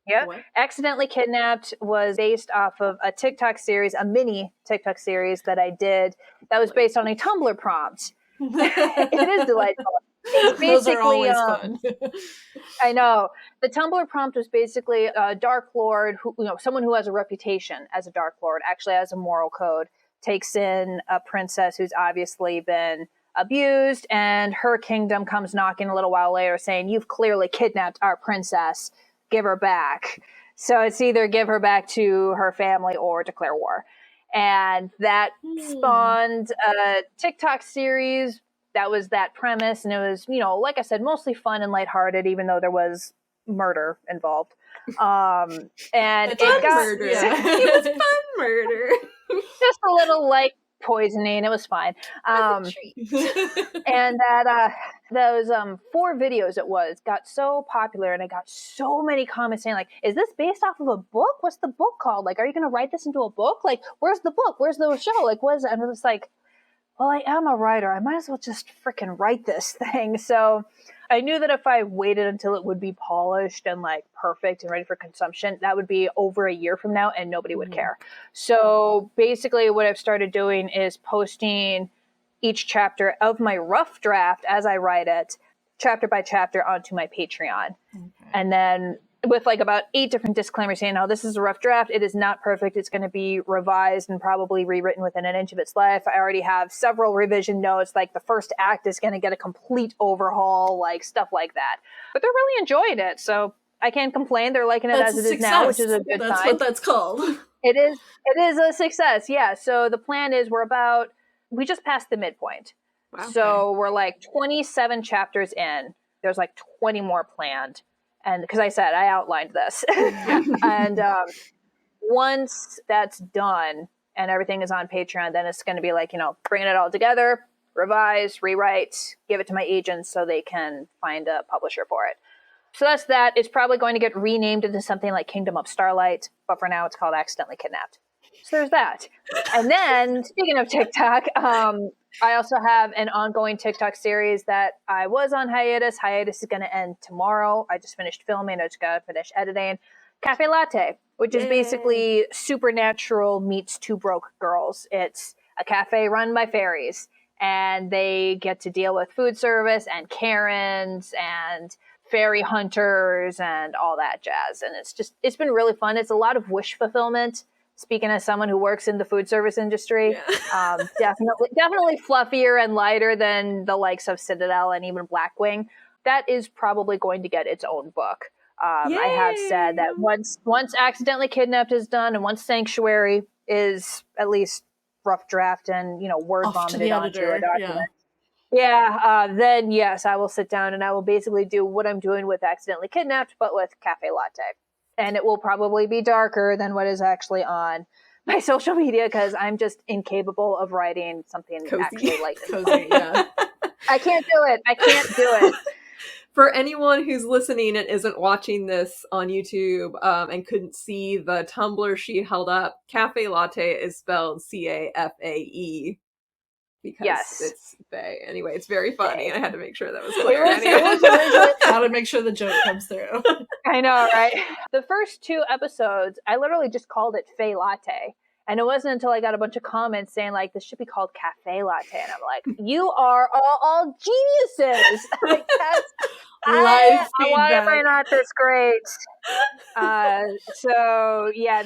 Yeah, Accidentally Kidnapped was based off of a TikTok series, a mini TikTok series that I did that was based on a Tumblr prompt. It is delightful. It's basically, those are always fun. I know. The Tumblr prompt was basically a Dark Lord, someone who has a reputation as a Dark Lord, actually has a moral code, takes in a princess who's obviously been abused, and her kingdom comes knocking a little while later saying, "You've clearly kidnapped our princess, give her back." So it's either give her back to her family or declare war. And that spawned a TikTok series that was that premise, and it was, like I said, mostly fun and lighthearted, even though there was murder involved. And it got murder. It was fun murder. Just a little light poisoning. It was fine. And that those 4 videos got so popular, and I got so many comments saying, like, is this based off of a book? What's the book called? Like, are you going to write this into a book? Like, where's the book? Where's the show? Like, what is it? And I was like, well, I am a writer. I might as well just freaking write this thing. So I knew that if I waited until it would be polished and like perfect and ready for consumption, that would be over a year from now and nobody would care. So basically what I've started doing is posting each chapter of my rough draft as I write it, chapter by chapter, onto my Patreon. And then with like about 8 different disclaimers saying, "Oh, this is a rough draft. It is not perfect. It's going to be revised and probably rewritten within an inch of its life. I already have several revision notes. Like the first act is going to get a complete overhaul, like stuff like that." But they're really enjoying it, so I can't complain. They're liking it as it is now, which is a good sign. That's what that's called. It is a success. Yeah. So the plan is we just passed the midpoint. Wow, so we're like 27 chapters in. There's like 20 more planned. And because I said I outlined this, and once that's done and everything is on Patreon, then it's going to be like, bringing it all together, revise, rewrite, give it to my agents so they can find a publisher for it. So that's that. It's probably going to get renamed into something like Kingdom of Starlight, but for now it's called Accidentally Kidnapped. So there's that. And then, speaking of TikTok, I also have an ongoing TikTok series that I was on hiatus. Hiatus is going to end tomorrow. I just finished filming. I just got to finish editing. Cafe Latte, which is basically Supernatural meets Two Broke Girls. It's a cafe run by fairies, and they get to deal with food service and Karens and fairy hunters and all that jazz. And it's been really fun. It's a lot of wish fulfillment. Speaking as someone who works in the food service industry, definitely fluffier and lighter than the likes of Citadel and even Blackwing. That is probably going to get its own book. I have said that once Accidentally Kidnapped is done, and once Sanctuary is at least rough draft and word vomited onto a document, then yes, I will sit down and I will basically do what I'm doing with Accidentally Kidnapped, but with Cafe Latte. and it will probably be darker than what is actually on my social media because I'm just incapable of writing something Cozy. actually light. Cozy, yeah. I can't do it. I can't do it. For anyone who's listening and isn't watching this on YouTube and couldn't see the Tumblr she held up, cafe latte is spelled CAFAE because it's Fae. Anyway, it's very funny. I had to make sure that was clear. It was originally. Gotta make sure the joke comes through. I know, right? The first 2 episodes, I literally just called it Fae Latte. And it wasn't until I got a bunch of comments saying, like, this should be called Cafe Latte. And I'm like, you are all geniuses. Like, that's, Live why am I feedback. not this great? So, yeah,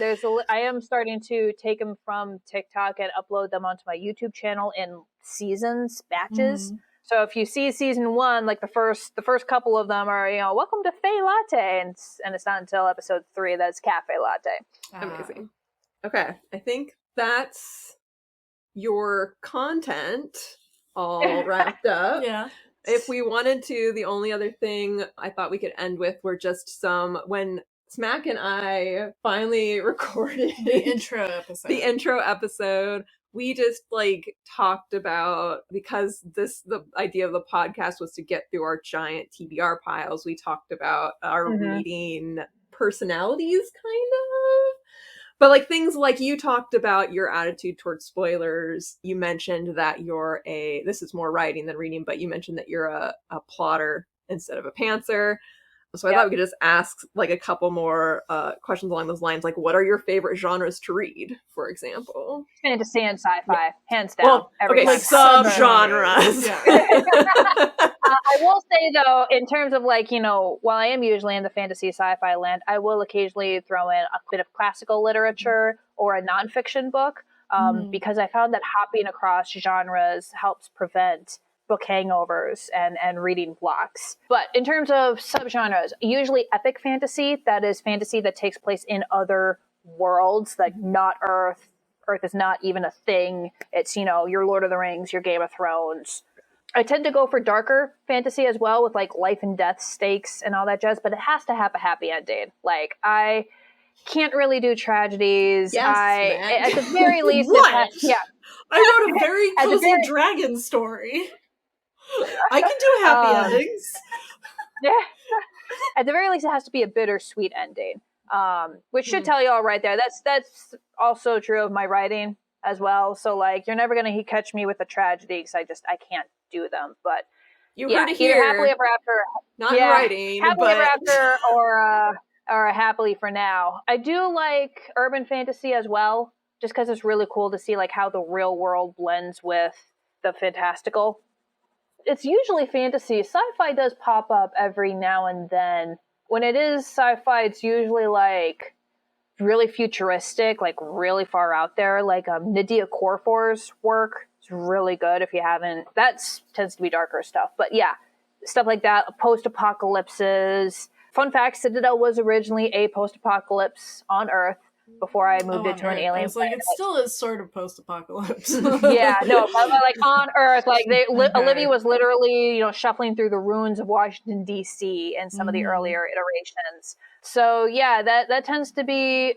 I am starting to take them from TikTok and upload them onto my YouTube channel in seasons, batches. Mhm. So if you see season 1, like the first couple of them are, welcome to Fae Latte. And it's not until episode 3 that's Cafe Latte. Amazing. Okay, I think that's your content all wrapped up. Yeah. If we wanted to, the only other thing I thought we could end with were just when Smack and I finally recorded The intro episode. We just talked about, because the idea of the podcast was to get through our giant TBR piles, we talked about our reading personalities, kind of. But things like you talked about your attitude towards spoilers. You mentioned that this is more writing than reading, but you mentioned that you're a plotter instead of a pantser. So I thought we could just ask a couple more questions along those lines. What are your favorite genres to read, for example? Fantasy and sci-fi, hands down. Well, okay, sub-genres. Yeah. I will say, though, in terms of while I am usually in the fantasy sci-fi land, I will occasionally throw in a bit of classical literature or a nonfiction book because I found that hopping across genres helps prevent book hangovers and reading blocks. But in terms of subgenres, usually epic fantasy, that is fantasy that takes place in other worlds, not Earth. Earth is not even a thing. It's, your Lord of the Rings, your Game of Thrones. I tend to go for darker fantasy as well with life and death stakes and all that jazz, but it has to have a happy ending. I can't really do tragedies. Yes, at the very least, What? I wrote a very At the cozy very- dragon story. I can do happy endings. Yeah. At the very least, it has to be a bittersweet ending, which should tell you all right there. That's also true of my writing as well. So you're never gonna catch me with a tragedy because I can't do them. But you heard it here. Either happily ever after, not in writing, happily but ever after, or happily for now. I do like urban fantasy as well, just because it's really cool to see how the real world blends with the fantastical. It's usually fantasy. Sci-fi does pop up every now and then. When it is sci-fi, it's usually really futuristic, really far out there. Nadia Corfor's work is really good if you haven't. That tends to be darker stuff. But yeah, stuff like that. Post-apocalypses. Fun fact, Citadel was originally a post-apocalypse on Earth before I moved it to an alien I was planet. it still is sort of post-apocalypse. Yeah, no, but on Earth, Olivia was literally, shuffling through the ruins of Washington, D.C. in some of the earlier iterations. So yeah, that tends to be,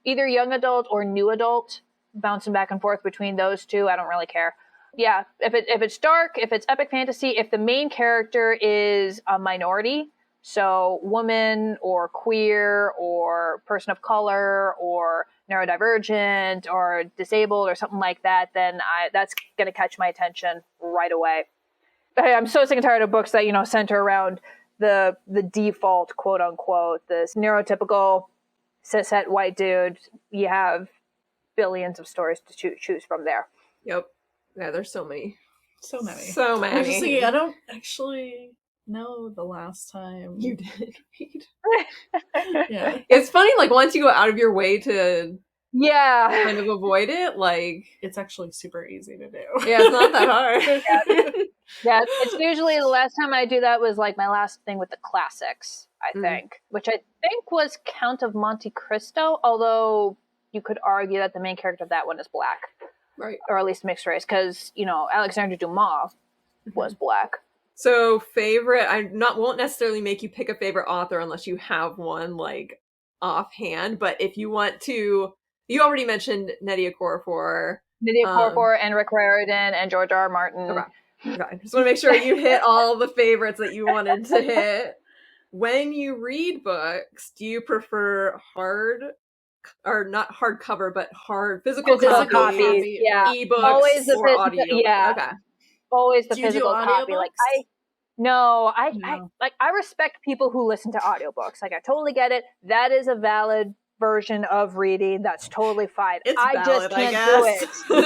either young adult or new adult, bouncing back and forth between those two. I don't really care. Yeah, if it's dark, if it's epic fantasy, if the main character is a minority, so woman or queer or person of color or neurodivergent or disabled or something like that, then that's going to catch my attention right away. I'm so sick and tired of books that, center around the default, quote unquote, this neurotypical cishet white dude. You have billions of stories to choose from there. Yep. Yeah, there's so many. So many. I just thinking, I don't actually know the last time you did read. Yeah. It's funny, once you go out of your way to Yeah. kind of avoid it, it's actually super easy to do. Yeah, it's not that hard. Yeah, it's usually the last time I do that was my last thing with the classics, I think, which I think was Count of Monte Cristo, although you could argue that the main character of that one is black. Right. Or at least mixed race, because, Alexandre Dumas was black. So favorite, won't necessarily make you pick a favorite author unless you have one, offhand, but if you want to, you already mentioned Nydia Okorafor. Nydia Okorafor and Rick Riordan and George R. R. Martin. Okay. Just want to make sure you hit all the favorites that you wanted to hit. When you read books, do you prefer hard, or not hardcover, but hard physical copies, yeah, ebooks, always the or audio? Yeah, okay, always the Do you do physical copy. Like I respect people who listen to audiobooks. Like I totally get it. That is a valid version of reading. That's totally fine. It's I valid, just can't do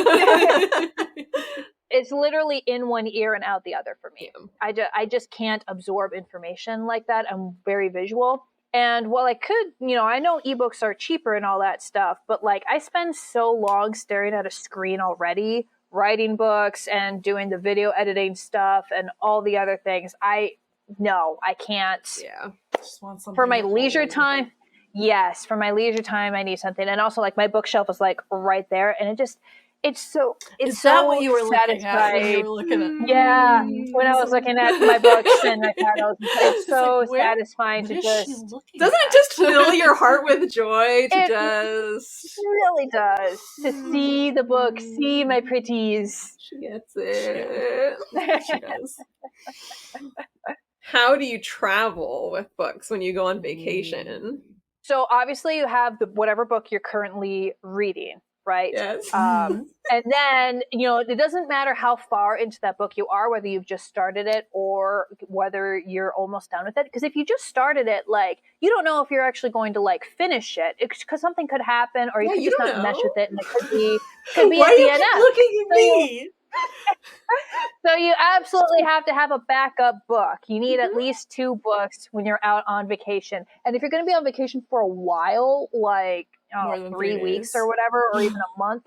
it. It's literally in one ear and out the other for me. Yeah. I just can't absorb information like that. I'm very visual. And while I could, I know ebooks are cheaper and all that stuff, but like I spend so long staring at a screen already, writing books and doing the video editing stuff and all the other things. I can't. Yeah. Just want something for my leisure time. Yes, for my leisure time, I need something. And also, like, my bookshelf is like right there, and it's so what you were satisfying. looking at when you were looking at? Yeah, when I was looking at my books, and I thought it's so satisfying to just. Doesn't it just fill your heart with joy to just? It really does to see the book, see my pretties. She gets it. She does. How do you travel with books when you go on vacation? So obviously you have whatever book you're currently reading, right? Yes. And then, it doesn't matter how far into that book you are, whether you've just started it or whether you're almost done with it. Because if you just started it, like, you don't know if you're actually going to, like, finish it. Because something could happen, or you could just not mesh with it, and it could be Why a are you DNF. looking at me? So you absolutely have to have a backup book. You need at least 2 books when you're out on vacation. And if you're going to be on vacation for a while, like 3 weeks or whatever, or even a month,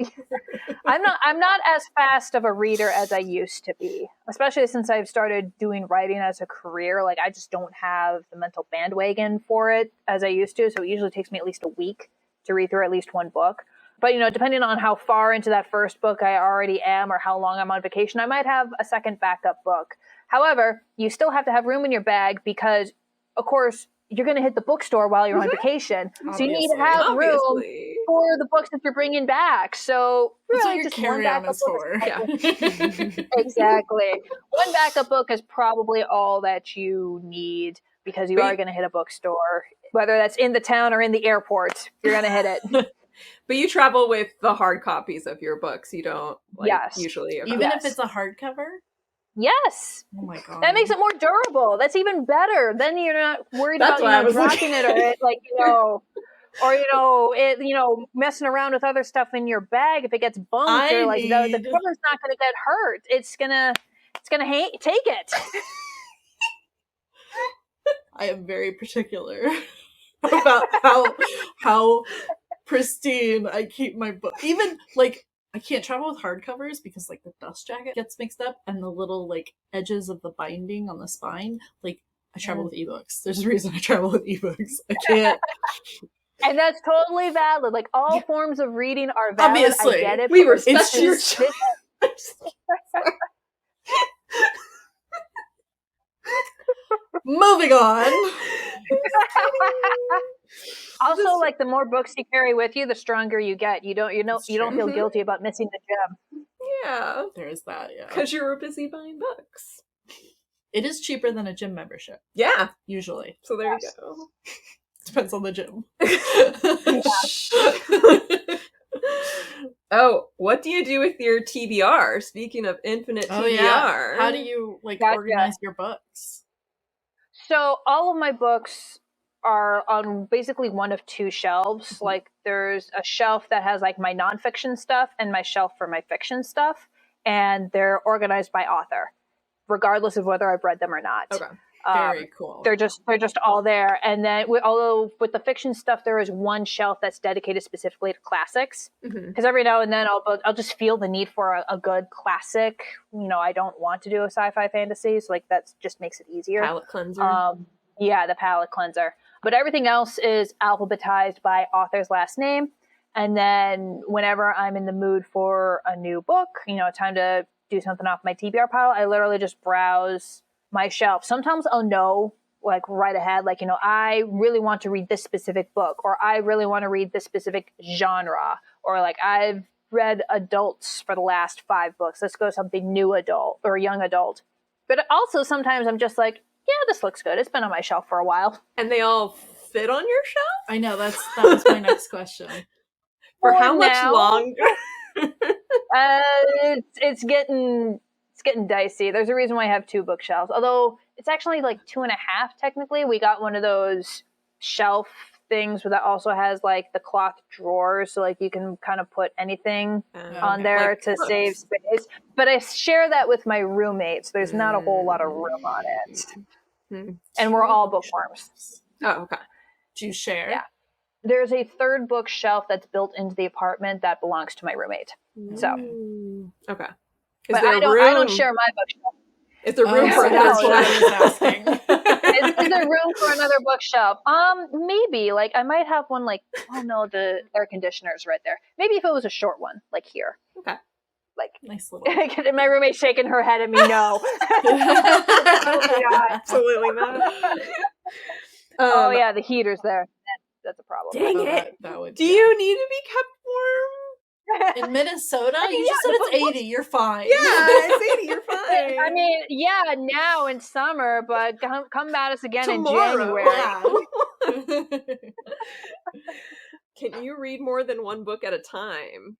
I'm not as fast of a reader as I used to be, especially since I've started doing writing as a career. Like, I just don't have the mental bandwagon for it as I used to. So it usually takes me at least a week to read through at least one book. But, depending on how far into that first book I already am or how long I'm on vacation, I might have a second backup book. However, you still have to have room in your bag because, of course, you're going to hit the bookstore while you're on vacation. So you need to have room for the books that you're bringing back. So really just one backup book. Yeah. Exactly. One backup book is probably all that you need because you are going to hit a bookstore, whether that's in the town or in the airport. You're going to hit it. But you travel with the hard copies of your books. You don't usually. Even if it's a hardcover? Yes. Oh my god. That makes it more durable. That's even better. Then you're not worried about dropping it or it, like, or messing around with other stuff in your bag if it gets bumped or like the cover's not going to get hurt. It's gonna take it. I am very particular about how pristine I keep my book. Even like I can't travel with hardcovers because like the dust jacket gets mixed up and the little like edges of the binding on the spine. Like I travel with ebooks. There's a reason I travel with ebooks. I can't. And that's totally valid. Like all forms of reading are valid. Obviously, I get it. We respect your Moving on. Also, like the more books you carry with you, the stronger you get. You don't feel guilty about missing the gem. Yeah, there is that. Yeah, because you were busy buying books. It is cheaper than a gym membership. Yeah, usually. So there you go. Depends on the gym. Oh, what do you do with your TBR? Speaking of infinite TBR. Yeah. How do you organize your books? So all of my books are on basically one of 2 shelves. Mm-hmm. Like there's a shelf that has like my nonfiction stuff and my shelf for my fiction stuff. And they're organized by author, regardless of whether I've read them or not. Okay. Very cool. They're just all there. And then although with the fiction stuff, there is one shelf that's dedicated specifically to classics. Because every now and then I'll just feel the need for a good classic. I don't want to do a sci-fi fantasy. So like that just makes it easier. Palette cleanser. Yeah, the palette cleanser. But everything else is alphabetized by author's last name. And then whenever I'm in the mood for a new book, time to do something off my TBR pile, I literally just browse my shelf. Sometimes I'll know like right ahead, like, I really want to read this specific book, or I really want to read this specific genre, or like I've read adults for the last 5 books. Let's go something new adult or young adult. But also sometimes I'm just like, yeah, this looks good. It's been on my shelf for a while. And they all fit on your shelf? I know, that was my next question. For For how much now. longer? It's getting dicey. There's a reason why I have 2 bookshelves. Although it's actually like 2.5 technically. We got one of those shelf things that also has like the cloth drawers, so like you can kind of put anything on there like to books. save space. But I share that with my roommates. There's not a whole lot of room on it. And we're all bookworms. Oh, okay. Do you share? Yeah. There's a 3rd bookshelf that's built into the apartment that belongs to my roommate. So okay. But I don't share my bookshelf. Is there room for that's another what I was asking. Is there room for another bookshelf? Maybe. Like I might have one like, oh no, the air conditioner's right there. Maybe if it was a short one, like here. Okay. Like nice little. My roommate shaking her head at me, no. Absolutely not. Oh yeah, the heater's there. That's a problem. Dang it. That would, Do you need to be kept warm? in Minnesota? I mean, You just said it's 80. You're fine. Yeah, it's 80. You're fine. I mean, yeah, now in summer, but come at us again Tomorrow. in January. Yeah. Can you read more than one book at a time?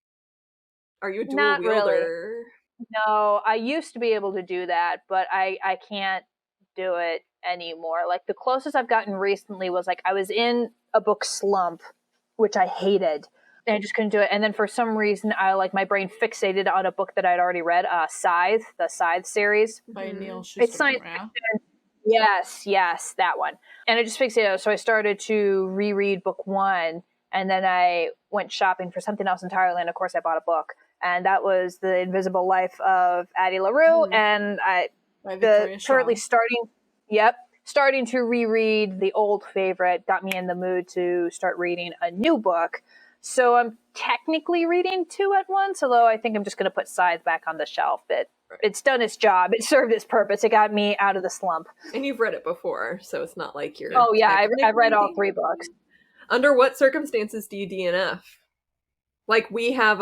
Are you a dual Not wielder? really. No, I used to be able to do that, but I can't do it anymore. Like the closest I've gotten recently was like I was in a book slump, which I hated, and I just couldn't do it. And then for some reason, my brain fixated on a book that I'd already read, the Scythe series By Neil Schuster. It's science fiction. Yes, that one. And I just fixated. So I started to reread book 1, and then I went shopping for something else entirely. And of course, I bought a book, and that was The Invisible Life of Addie LaRue. And currently starting to reread the old favorite got me in the mood to start reading a new book. So I'm technically reading 2 at once, although I think I'm just going to put Scythe back on the shelf. It's done its job. It served its purpose. It got me out of the slump. And you've read it before, so it's not like you're... Oh yeah, I've read all 3 books. Under what circumstances do you DNF? Like we have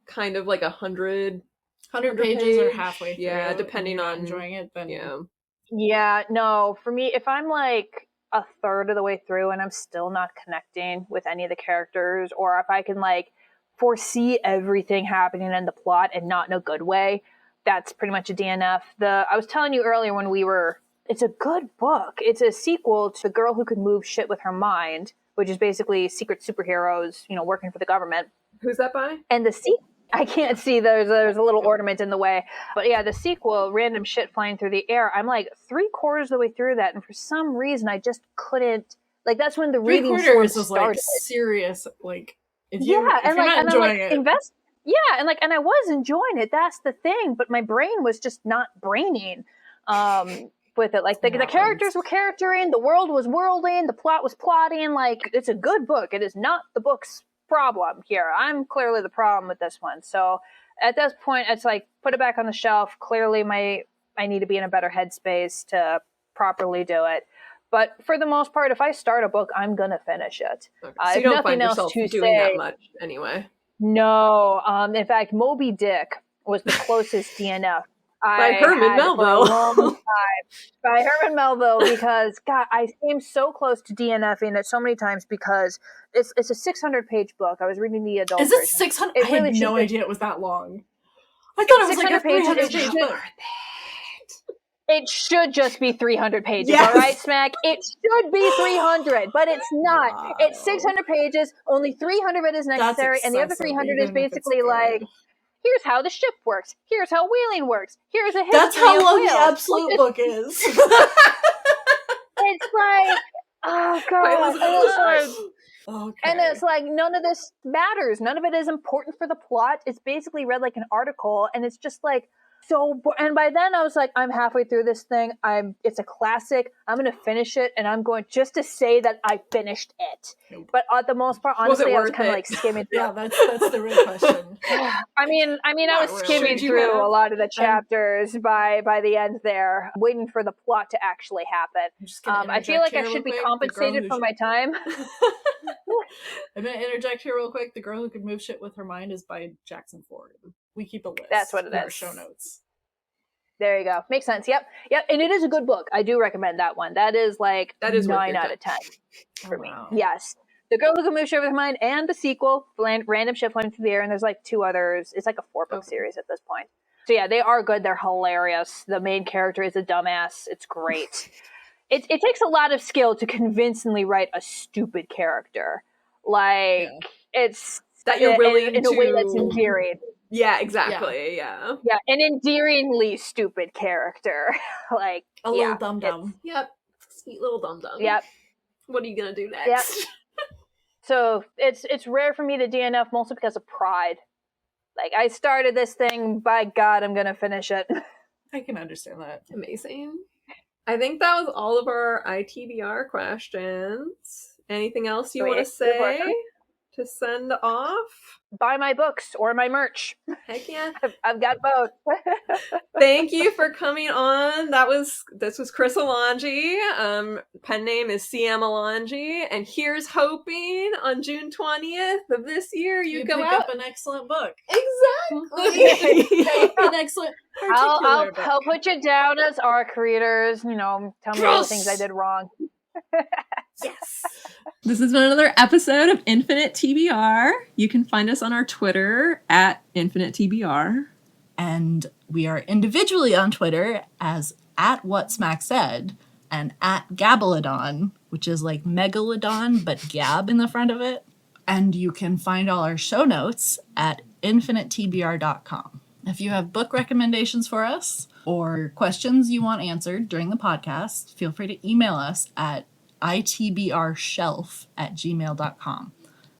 kind of like 100 pages or halfway through. Yeah, depending on enjoying it, then Yeah, no, for me, if I'm like a third of the way through and I'm still not connecting with any of the characters, or if I can like foresee everything happening in the plot and not in a good way, that's pretty much a DNF. I was telling you earlier it's a good book. It's a sequel to The Girl Who Could Move Shit with Her Mind, which is basically secret superheroes, working for the government. Who's that by? And I can't see, there's a little ornament in the way. But yeah, the sequel, Random Shit Flying Through the Air, I'm like 3/4 of the way through that, and for some reason I just couldn't, like that's when the reading slump started. Like serious, like if you're not enjoying it. And I was enjoying it, that's the thing, but my brain was just not braining with it. Like the characters were charactering, the world was worlding, the plot was plotting, like it's a good book. It is not the book's problem here. I'm clearly the problem with this one. So at this point, it's like, put it back on the shelf. Clearly I need to be in a better headspace to properly do it. But for the most part, if I start a book, I'm going to finish it. Okay. So you don't find yourself doing that much anyway? No. In fact, Moby Dick was the closest DNF by Herman Melville. By Herman Melville, because God, I came so close to DNFing it so many times because it's a 600-page book. I was reading the adult version. Is it 600? I had no idea it was that long. I thought it was like a 300-page book. It should just be 300 pages, all right, Smack? It should be 300, but it's not. Wow. It's 600 pages, only 300 of it is necessary, and the other 300 is basically like, here's how the ship works, here's how wheeling works, here's a history That's how of long whales. the absolute book is. It's like, oh, God. Okay. And it's like, none of this matters. None of it is important for the plot. It's basically read like an article, and it's just like, so and by then I was like, I'm halfway through this thing. It's a classic. I'm gonna finish it, and I'm going just to say that I finished it. Nope. But at the most part, honestly, I was kind of like skimming through. Yeah, that's the real question. I mean, I was skimming through a lot of the chapters by the end there, waiting for the plot to actually happen. I feel like I should be compensated for my time. I'm gonna interject here real quick. The Girl Who Could Move Shit with Her Mind is by Jackson Ford. We keep a list. That's what it is. Our show notes. There you go. Makes sense. Yep. And it is a good book. I do recommend that one. That is 9 out of 10 for me. Yes. The Girl Who Could Move Shit with Her Mind and the sequel, Random Ship Flying Through the Air, and there's like 2 others. It's like a 4-book series at this point. So yeah, they are good. They're hilarious. The main character is a dumbass. It's great. It takes a lot of skill to convincingly write a stupid character. It's that you're willing in a way that's endearing. Yeah, exactly. Yeah, an endearingly stupid character, like a little dum dum. Yep, sweet little dum dum. Yep. What are you gonna do next? Yep. So it's rare for me to DNF, mostly because of pride. Like, I started this thing, by God, I'm gonna finish it. I can understand that. Amazing. I think that was all of our ITBR questions. Anything else you want to say to send off? Buy my books or my merch. Heck yeah. I've got both. Thank you for coming on. This was Chris Alongi. Pen name is CM Alongi. And here's hoping on June 20th of this year you go pick out. up an excellent book. Exactly. An excellent particular book. I'll put you down as ARC readers. Tell me all the things I did wrong. Yes. This has been another episode of Infinite TBR. You can find us on our Twitter at Infinite TBR. And we are individually on Twitter as at What Smack Said and at Gabalodon, which is like Megalodon, but Gab in the front of it. And you can find all our show notes at infinitetbr.com. If you have book recommendations for us or questions you want answered during the podcast, feel free to email us at itbrshelf@gmail.com.